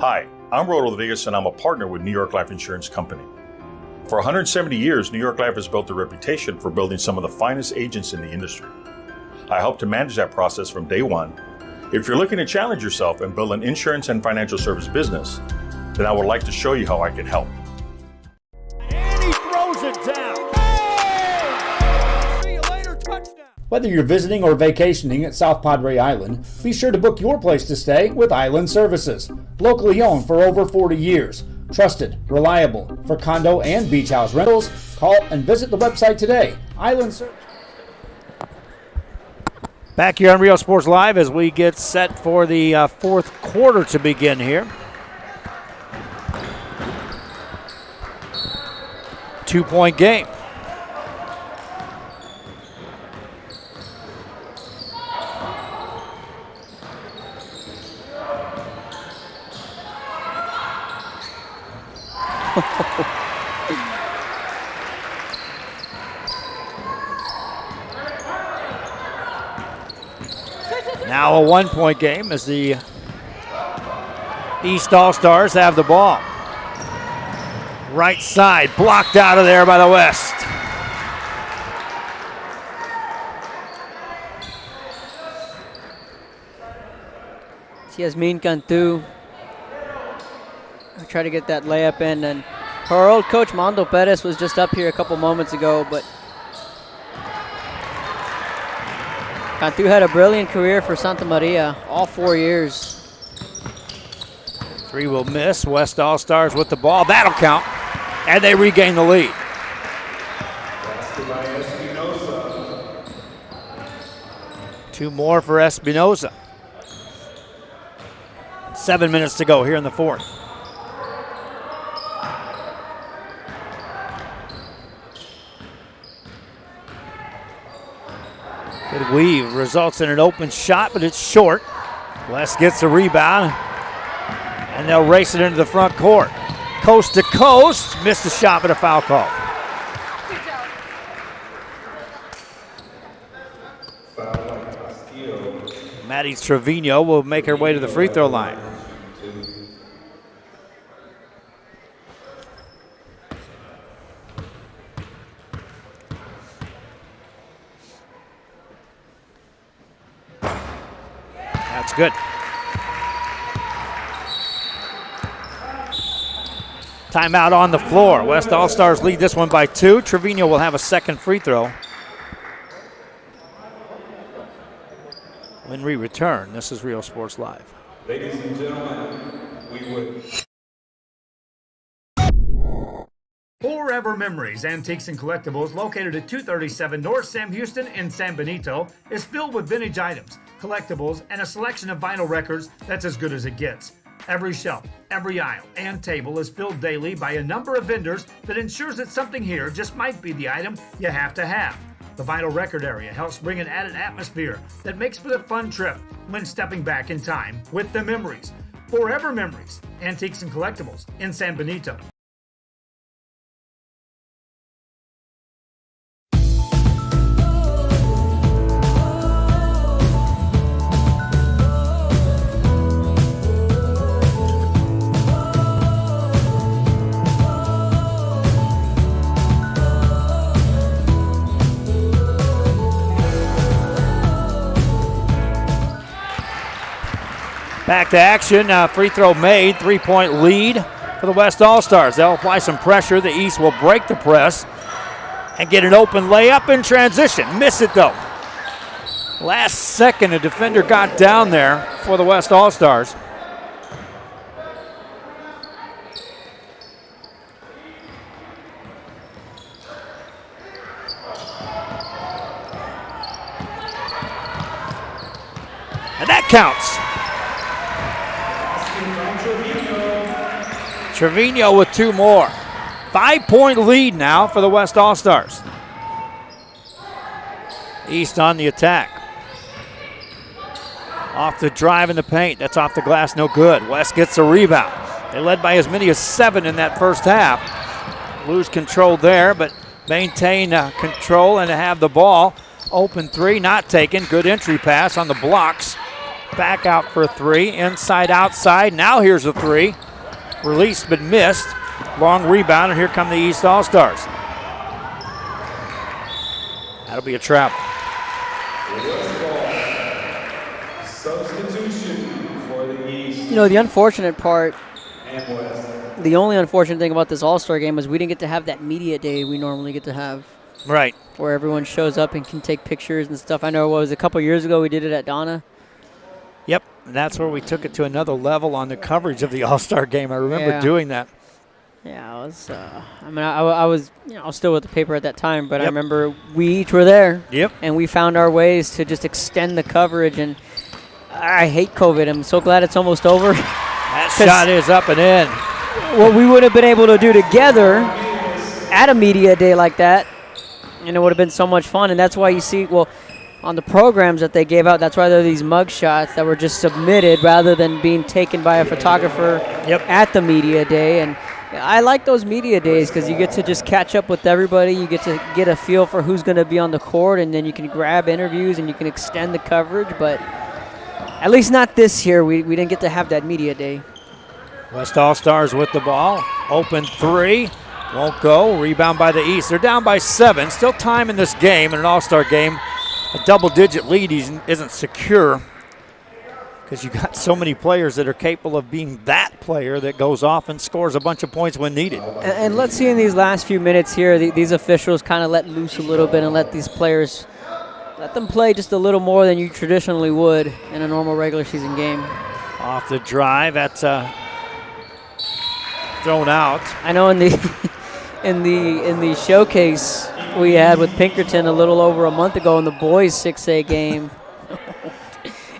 Speaker 6: Hi, I'm Rollo Rodriguez, and I'm a partner with New York Life Insurance Company. For 170 years, New York Life has built a reputation for building some of the finest agents in the industry. I help to manage that process from day one. If you're looking to challenge yourself and build an insurance and financial service business, then I would like to show you how I can help.
Speaker 5: And he throws it down. Hey! See you later, touchdown.
Speaker 7: Whether you're visiting or vacationing at South Padre Island, be sure to book your place to stay with Island Services. Locally owned for over 40 years. Trusted, reliable for condo and beach house rentals. Call and visit the website today. Island Services.
Speaker 5: Back here on Rio Sports Live as we get set for the fourth quarter to begin here. 2-point game. Now a 1-point game as the East All-Stars have the ball. Right side, blocked out of there by the West.
Speaker 3: Yasmin Cantu try to get that layup in, and her old coach Mondo Perez was just up here a couple moments ago, but Cantu had a brilliant career for Santa Maria all 4 years.
Speaker 5: Three will miss. West All-Stars with the ball. That'll count. And they regain the lead. Two more for Espinoza. 7 minutes to go here in the fourth. Good weave results in an open shot, but it's short. West gets the rebound, and they'll race it into the front court. Coast to coast, missed the shot, but a foul call. Maddie Trevino will make her way to the free throw line. That's good. Timeout on the floor. West All-Stars lead this one by 2. Trevino will have a second free throw. When we return, this is Real Sports Live.
Speaker 4: Ladies and gentlemen, we would.
Speaker 8: Forever Memories, Antiques and Collectibles, located at 237 North Sam Houston in San Benito, is filled with vintage items, collectibles, and a selection of vinyl records that's as good as it gets. Every shelf, every aisle, and table is filled daily by a number of vendors that ensures that something here just might be the item you have to have. The vinyl record area helps bring an added atmosphere that makes for a fun trip when stepping back in time with the memories. Forever Memories, Antiques and Collectibles in San Benito.
Speaker 5: Back to action. Free throw made. 3-point lead for the West All-Stars. They'll apply some pressure. The East will break the press and get an open layup in transition. Miss it though. Last second, a defender got down there for the West All-Stars. And that counts. Trevino with 2 more. 5-point lead now for the West All-Stars. East on the attack. Off the drive in the paint. That's off the glass, no good. West gets the rebound. They led by as many as 7 in that first half. Lose control there, but maintain control and have the ball. Open 3, not taken. Good entry pass on the blocks. Back out for a 3. Inside, outside. Now here's a 3. Released but missed. Long rebound, and here come the East All-Stars. That'll be a trap.
Speaker 4: Substitution for the East.
Speaker 3: You know, the unfortunate part,
Speaker 4: And West.
Speaker 3: the only unfortunate thing about this All-Star game is we didn't get to have that media day we normally get to have.
Speaker 5: Right.
Speaker 3: Where everyone shows up and can take pictures and stuff. I know it was a couple years ago we did it at Donna.
Speaker 5: Yep, and that's where we took it to another level on the coverage of the All-Star game. I remember doing that.
Speaker 3: Yeah, I was. I was, I was still with the paper at that time, but I remember we each were there.
Speaker 5: Yep.
Speaker 3: And we found our ways to just extend the coverage. And I hate COVID. I'm so glad it's almost over.
Speaker 5: That shot is up and in.
Speaker 3: What we would have been able to do together at a media day like that, and it would have been so much fun. And that's why you see, on the programs that they gave out, that's why there are these mug shots that were just submitted rather than being taken by a photographer at the media day. And I like those media days because you get to just catch up with everybody. You get to get a feel for who's going to be on the court, and then you can grab interviews and you can extend the coverage. But at least not this year. We didn't get to have that media day.
Speaker 5: West All-Stars with the ball. Open 3. Won't go. Rebound by the East. They're down by 7. Still time in this game, in an All-Star game. A double-digit lead isn't secure because you got so many players that are capable of being that player that goes off and scores a bunch of points when needed.
Speaker 3: And let's see in these last few minutes here, these officials kind of let loose a little bit and let these players, let them play just a little more than you traditionally would in a normal regular season game.
Speaker 5: Off the drive, that's thrown out.
Speaker 3: I know in the in the showcase we had with Pinkerton a little over a month ago in the boys 6A game.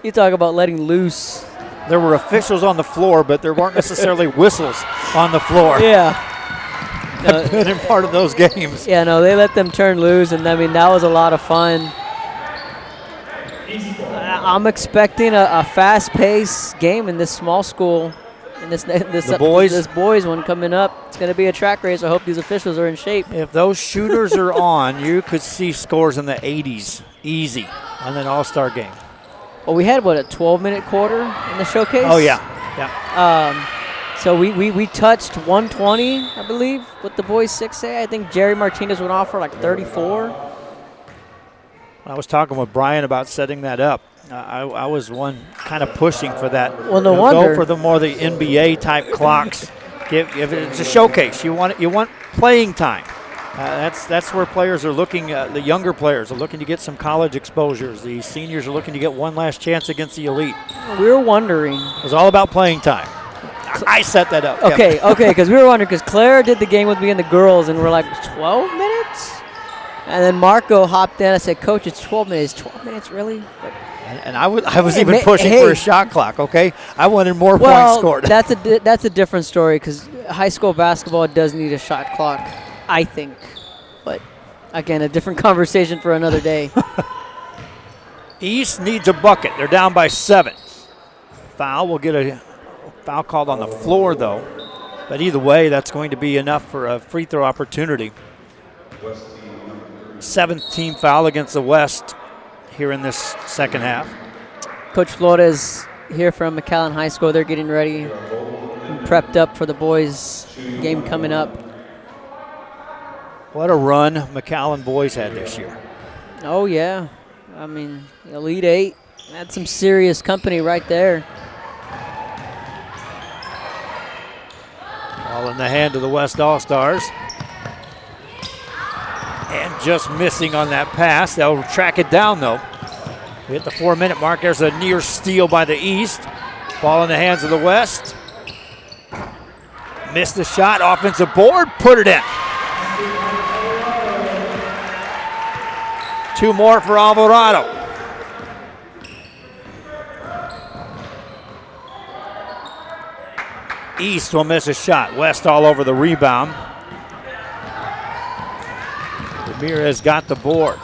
Speaker 3: You talk about letting loose.
Speaker 5: There were officials on the floor, but there weren't necessarily whistles on the floor.
Speaker 3: Yeah.
Speaker 5: I've been in part of those games.
Speaker 3: Yeah, no, they let them turn loose, and I mean, that was a lot of fun. I'm expecting a fast-paced game in this small school. And this boys one coming up, it's going to be a track race. I hope these officials are in shape.
Speaker 5: If those shooters are on, you could see scores in the 80s, easy, on an All-Star game.
Speaker 3: Well, we had, a 12-minute quarter in the showcase?
Speaker 5: Oh, yeah.
Speaker 3: So we touched 120, I believe, with the boys 6A. I think Jerry Martinez went off for like 34.
Speaker 5: I was talking with Brian about setting that up. I was one kind of pushing for that.
Speaker 3: Well, no wonder.
Speaker 5: Go for the NBA type clocks. If it's a showcase, you want playing time. That's where players are looking, the younger players are looking to get some college exposures. The seniors are looking to get one last chance against the elite.
Speaker 3: We were wondering.
Speaker 5: It was all about playing time. I set that up.
Speaker 3: Okay, because we were wondering, because Claire did the game with me and the girls, and we're like, 12 minutes? And then Marco hopped in. I said, Coach, it's 12 minutes. 12 minutes, really?
Speaker 5: And I was even pushing for a shot clock, okay? I wanted more points scored.
Speaker 3: That's a different story, because high school basketball does need a shot clock, I think. But, again, a different conversation for another day.
Speaker 5: East needs a bucket. They're down by 7. Foul. We'll get a foul called on the floor, though. But either way, that's going to be enough for a free throw opportunity. 7th team foul against the West here in this second half.
Speaker 3: Coach Flores here from McAllen High School. They're getting ready and prepped up for the boys' game coming up.
Speaker 5: What a run McAllen boys had this year.
Speaker 3: Oh, yeah. I mean, Elite 8, that's some serious company right there.
Speaker 5: Ball in the hand of the West All-Stars. And just missing on that pass. They'll track it down, though. We hit the 4-minute mark. There's a near steal by the East. Ball in the hands of the West. Missed the shot. Offensive board. Put it in. 2 more for Alvarado. East will miss a shot. West all over the rebound. Ramirez got the board.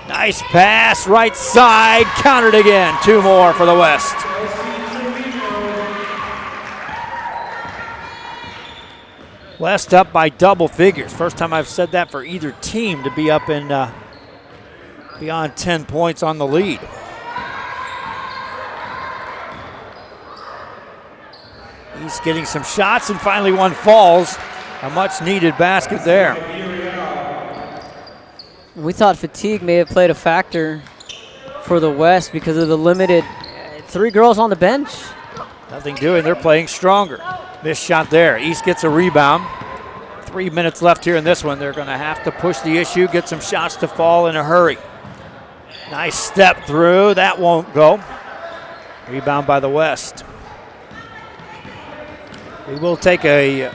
Speaker 5: Nice pass, right side, countered again. 2 more for the West. West up by double figures. First time I've said that for either team to be up in beyond 10 points on the lead. He's getting some shots, and finally one falls. A much needed basket there.
Speaker 3: We thought fatigue may have played a factor for the West because of the limited 3 girls on the bench.
Speaker 5: Nothing doing, they're playing stronger. Missed shot there. East gets a rebound. 3 minutes left here in this one. They're going to have to push the issue, get some shots to fall in a hurry. Nice step through. That won't go. Rebound by the West. We will take a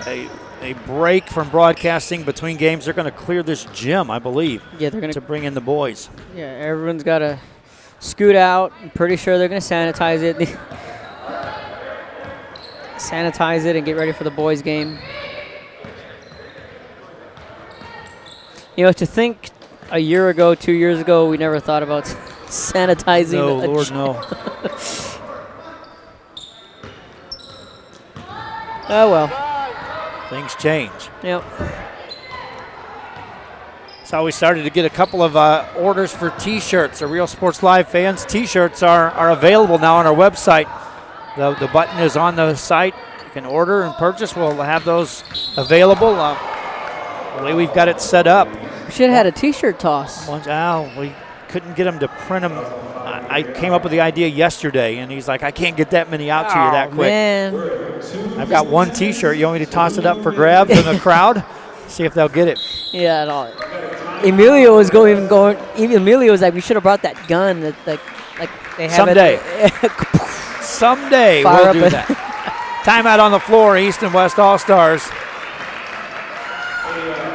Speaker 5: break from broadcasting between games. They're going to clear this gym, I believe.
Speaker 3: Yeah, they're going
Speaker 5: to bring in the boys.
Speaker 3: Yeah, everyone's got to scoot out. I'm pretty sure they're going to sanitize it. Sanitize it and get ready for the boys' game. You know, to think a year ago, 2 years ago, we never thought about sanitizing.
Speaker 5: No, Lord, no.
Speaker 3: Oh, well.
Speaker 5: Things change.
Speaker 3: Yep.
Speaker 5: So we started to get a couple of orders for T-shirts. The Real Sports Live fans, T-shirts are available now on our website. The button is on the site. You can order and purchase. We'll have those available. The way we've got it set up.
Speaker 3: We should have had a T-shirt toss.
Speaker 5: We couldn't get them to print them. I came up with the idea yesterday, and he's like, I can't get that many out to you that quick.
Speaker 3: Man.
Speaker 5: I've got one T-shirt. You want me to toss it up for grabs in the crowd? See if they'll get it.
Speaker 3: Yeah, no. Emilio was Emilio was like, we should have brought that gun that they have.
Speaker 5: Someday. Someday we'll do that. Timeout on the floor, East and West All-Stars.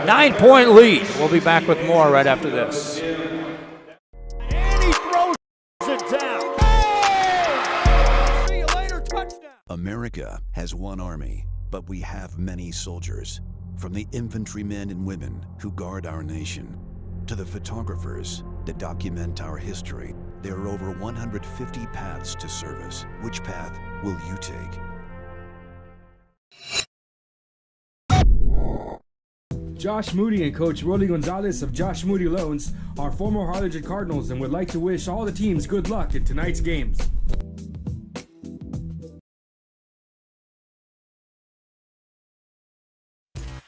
Speaker 5: 9-point lead. We'll be back with more right after this. And he throws it down. Hey! See you later, touchdown.
Speaker 9: America has one army, but we have many soldiers. From the infantrymen and women who guard our nation, to the photographers that document our history, there are over 150 paths to service. Which path will you take?
Speaker 10: Josh Moody and Coach Rolly Gonzalez of Josh Moody Loans are former Harlingen Cardinals and would like to wish all the teams good luck in tonight's games.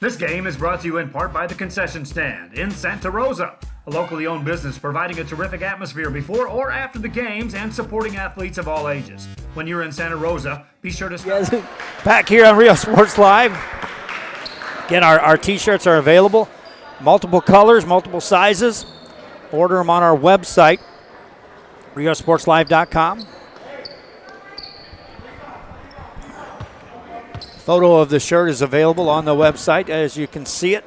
Speaker 8: This game is brought to you in part by the Concession Stand in Santa Rosa, a locally owned business providing a terrific atmosphere before or after the games and supporting athletes of all ages. When you're in Santa Rosa, be sure to stop.
Speaker 5: Back here on Real Sports Live. Again, our T-shirts are available. Multiple colors, multiple sizes. Order them on our website, riosportslive.com. Photo of the shirt is available on the website, as you can see it.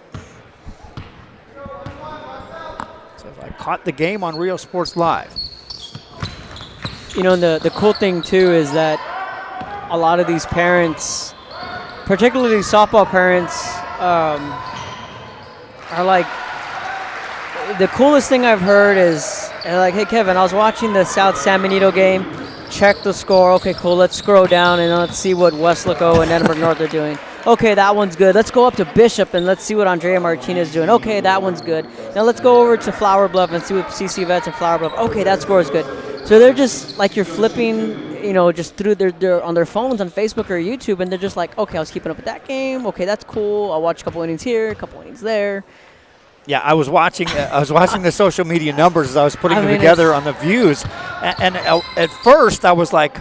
Speaker 5: So I caught the game on Rio Sports Live.
Speaker 3: You know, the cool thing, too, is that a lot of these parents, particularly softball parents, are like, the coolest thing I've heard is, like, hey, Kevin, I was watching the South San Benito game. Check the score. Okay, cool. Let's scroll down and let's see what Westlaco and Edinburgh North are doing. Okay, that one's good. Let's go up to Bishop and let's see what Andrea Martinez is doing. Okay, that one's good. Now let's go over to Flower Bluff and see what CC Vets and Flower Bluff. Okay, that score is good. So they're just like, you're flipping, you know, just through their on their phones on Facebook or YouTube, and they're just like, okay, I was keeping up with that game. Okay, that's cool. I'll watch a couple innings here, a couple innings there.
Speaker 5: Yeah, I was watching the social media numbers as I was putting them together on the views. And at first I was like,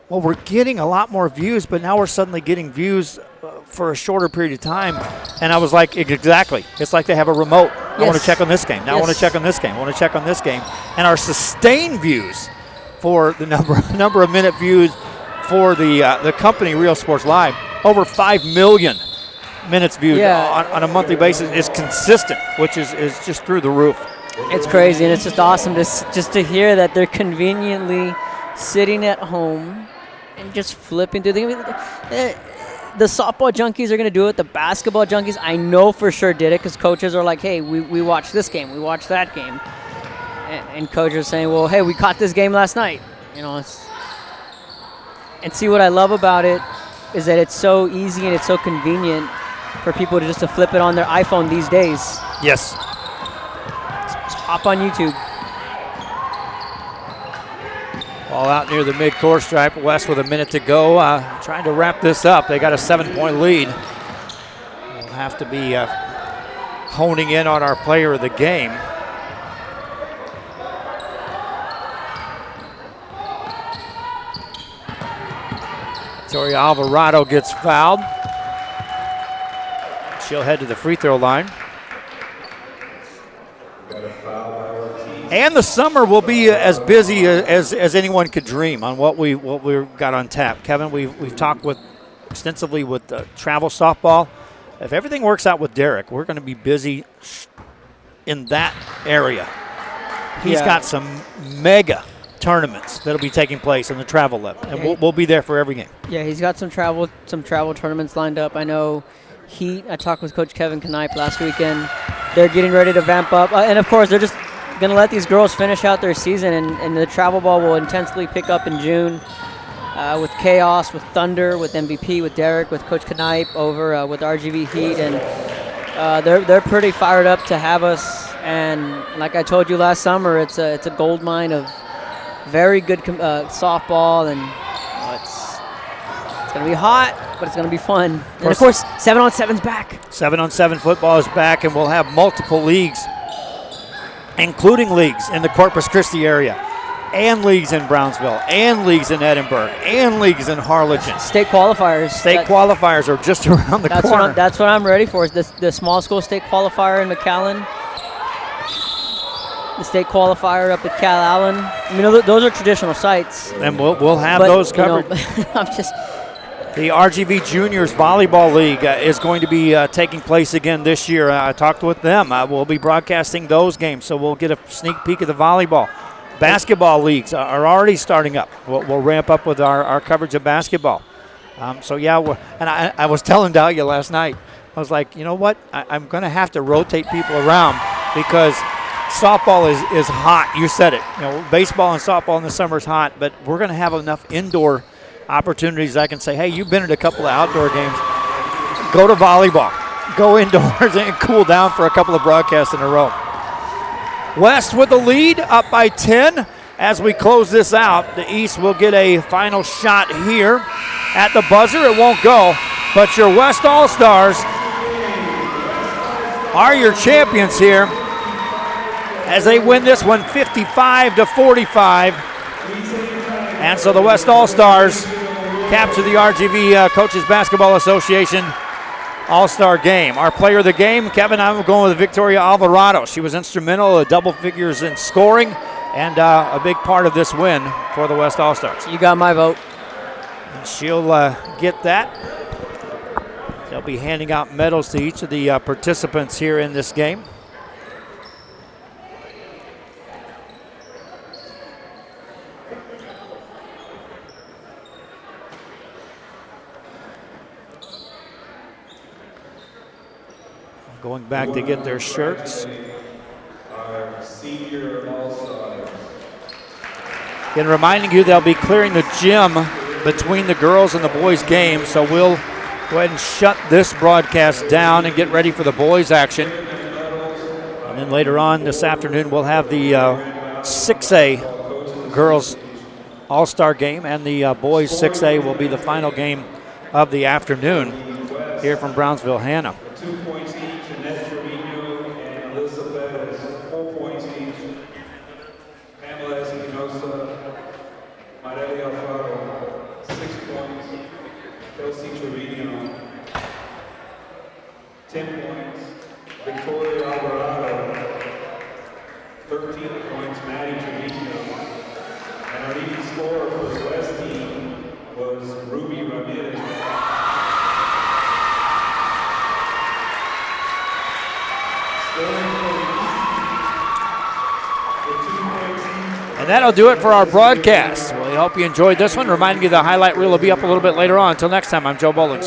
Speaker 5: well, we're getting a lot more views, but now we're suddenly getting views for a shorter period of time. And I was like, exactly. It's like they have a remote. Yes. I want to check on this game. Now I want to check on this game. I want to check on this game. And our sustained views for the number of minute views for the company Real Sports Live, over 5 million minutes viewed on a monthly basis, is consistent, which is just through the roof.
Speaker 3: It's crazy, and it's just awesome just to hear that they're conveniently sitting at home and just flipping through the softball junkies are going to do it. The basketball junkies, I know for sure, did it because coaches are like, hey, we watched this game, we watched that game, and coaches are saying, well, hey, we caught this game last night. You know, and see what I love about it is that it's so easy and it's so convenient for people to just to flip it on their iPhone these days.
Speaker 5: Yes.
Speaker 3: Just hop on YouTube.
Speaker 5: Ball out near the mid-course stripe. West with a minute to go, trying to wrap this up. They got a 7-point lead. We'll have to be honing in on our player of the game. Victoria Alvarado gets fouled. She'll head to the free throw line. And the summer will be as busy as anyone could dream on what we've got on tap. Kevin, we've talked extensively with travel softball. If everything works out with Derek, we're going to be busy in that area. He's got some mega tournaments that'll be taking place in the travel level, and we'll be there for every game.
Speaker 3: Yeah, he's got some travel tournaments lined up. I know Heat. I talked with Coach Kevin Knipe last weekend. They're getting ready to vamp up, and of course they're just going to let these girls finish out their season, and the travel ball will intensely pick up in June with Chaos, with Thunder, with MVP, with Derek, with Coach Knipe over with RGV Heat, and they're pretty fired up to have us. And like I told you last summer, it's a gold mine of very good softball, and it's going to be hot, but it's going to be fun. And of course, 7-on-7's back.
Speaker 5: 7-on-7 football is back, and we'll have multiple leagues, including leagues in the Corpus Christi area, and leagues in Brownsville, and leagues in Edinburgh, and leagues in Harlingen.
Speaker 3: State qualifiers.
Speaker 5: Qualifiers are just around the corner.
Speaker 3: That's what I'm ready for, is the small school state qualifier in McAllen. The state qualifier up at Cal Allen. I mean, those are traditional sites.
Speaker 5: And we'll have those covered. The RGV Juniors Volleyball League is going to be taking place again this year. I talked with them. We'll be broadcasting those games, so we'll get a sneak peek of the volleyball. Basketball leagues are already starting up. We'll ramp up with our coverage of basketball. I was telling Dahlia last night, I was like, you know what? I'm going to have to rotate people around because softball is hot. You said it. You know, baseball and softball in the summer is hot, but we're going to have enough indoor opportunities. I can say, hey, you've been at a couple of outdoor games. Go to volleyball. Go indoors and cool down for a couple of broadcasts in a row. West with the lead, up by 10. As we close this out, the East will get a final shot here at the buzzer. It won't go, but your West All-Stars are your champions here as they win this one 55-45. And so the West All-Stars capture the RGV Coaches Basketball Association All-Star game. Our player of the game, Kevin, I'm going with Victoria Alvarado. She was instrumental in double figures in scoring and a big part of this win for the West All-Stars.
Speaker 3: You got my vote.
Speaker 5: And she'll get that. They'll be handing out medals to each of the participants here in this game. Going back to get their shirts.
Speaker 4: Our senior All-Stars.
Speaker 5: Again, reminding you they'll be clearing the gym between the girls and the boys game, so we'll go ahead and shut this broadcast down and get ready for the boys action. And then later on this afternoon, we'll have the 6A girls All-Star game, and the boys 6A will be the final game of the afternoon here from Brownsville, Hannah.
Speaker 4: 2 points each, Annette Trevino and Alyssa Bettis. 4 points each, Pamela Espinosa, Marelia Alfaro. 6 points, Kelsey Trevino. 10 points, Victoria Alvarado. 13 points, Maddie Trevino. And our leading scorer for the West team was Ruby Ramirez.
Speaker 5: And that'll do it for our broadcast. We hope you enjoyed this one. Reminding you the highlight reel will be up a little bit later on. Until next time, I'm Joe Bowling.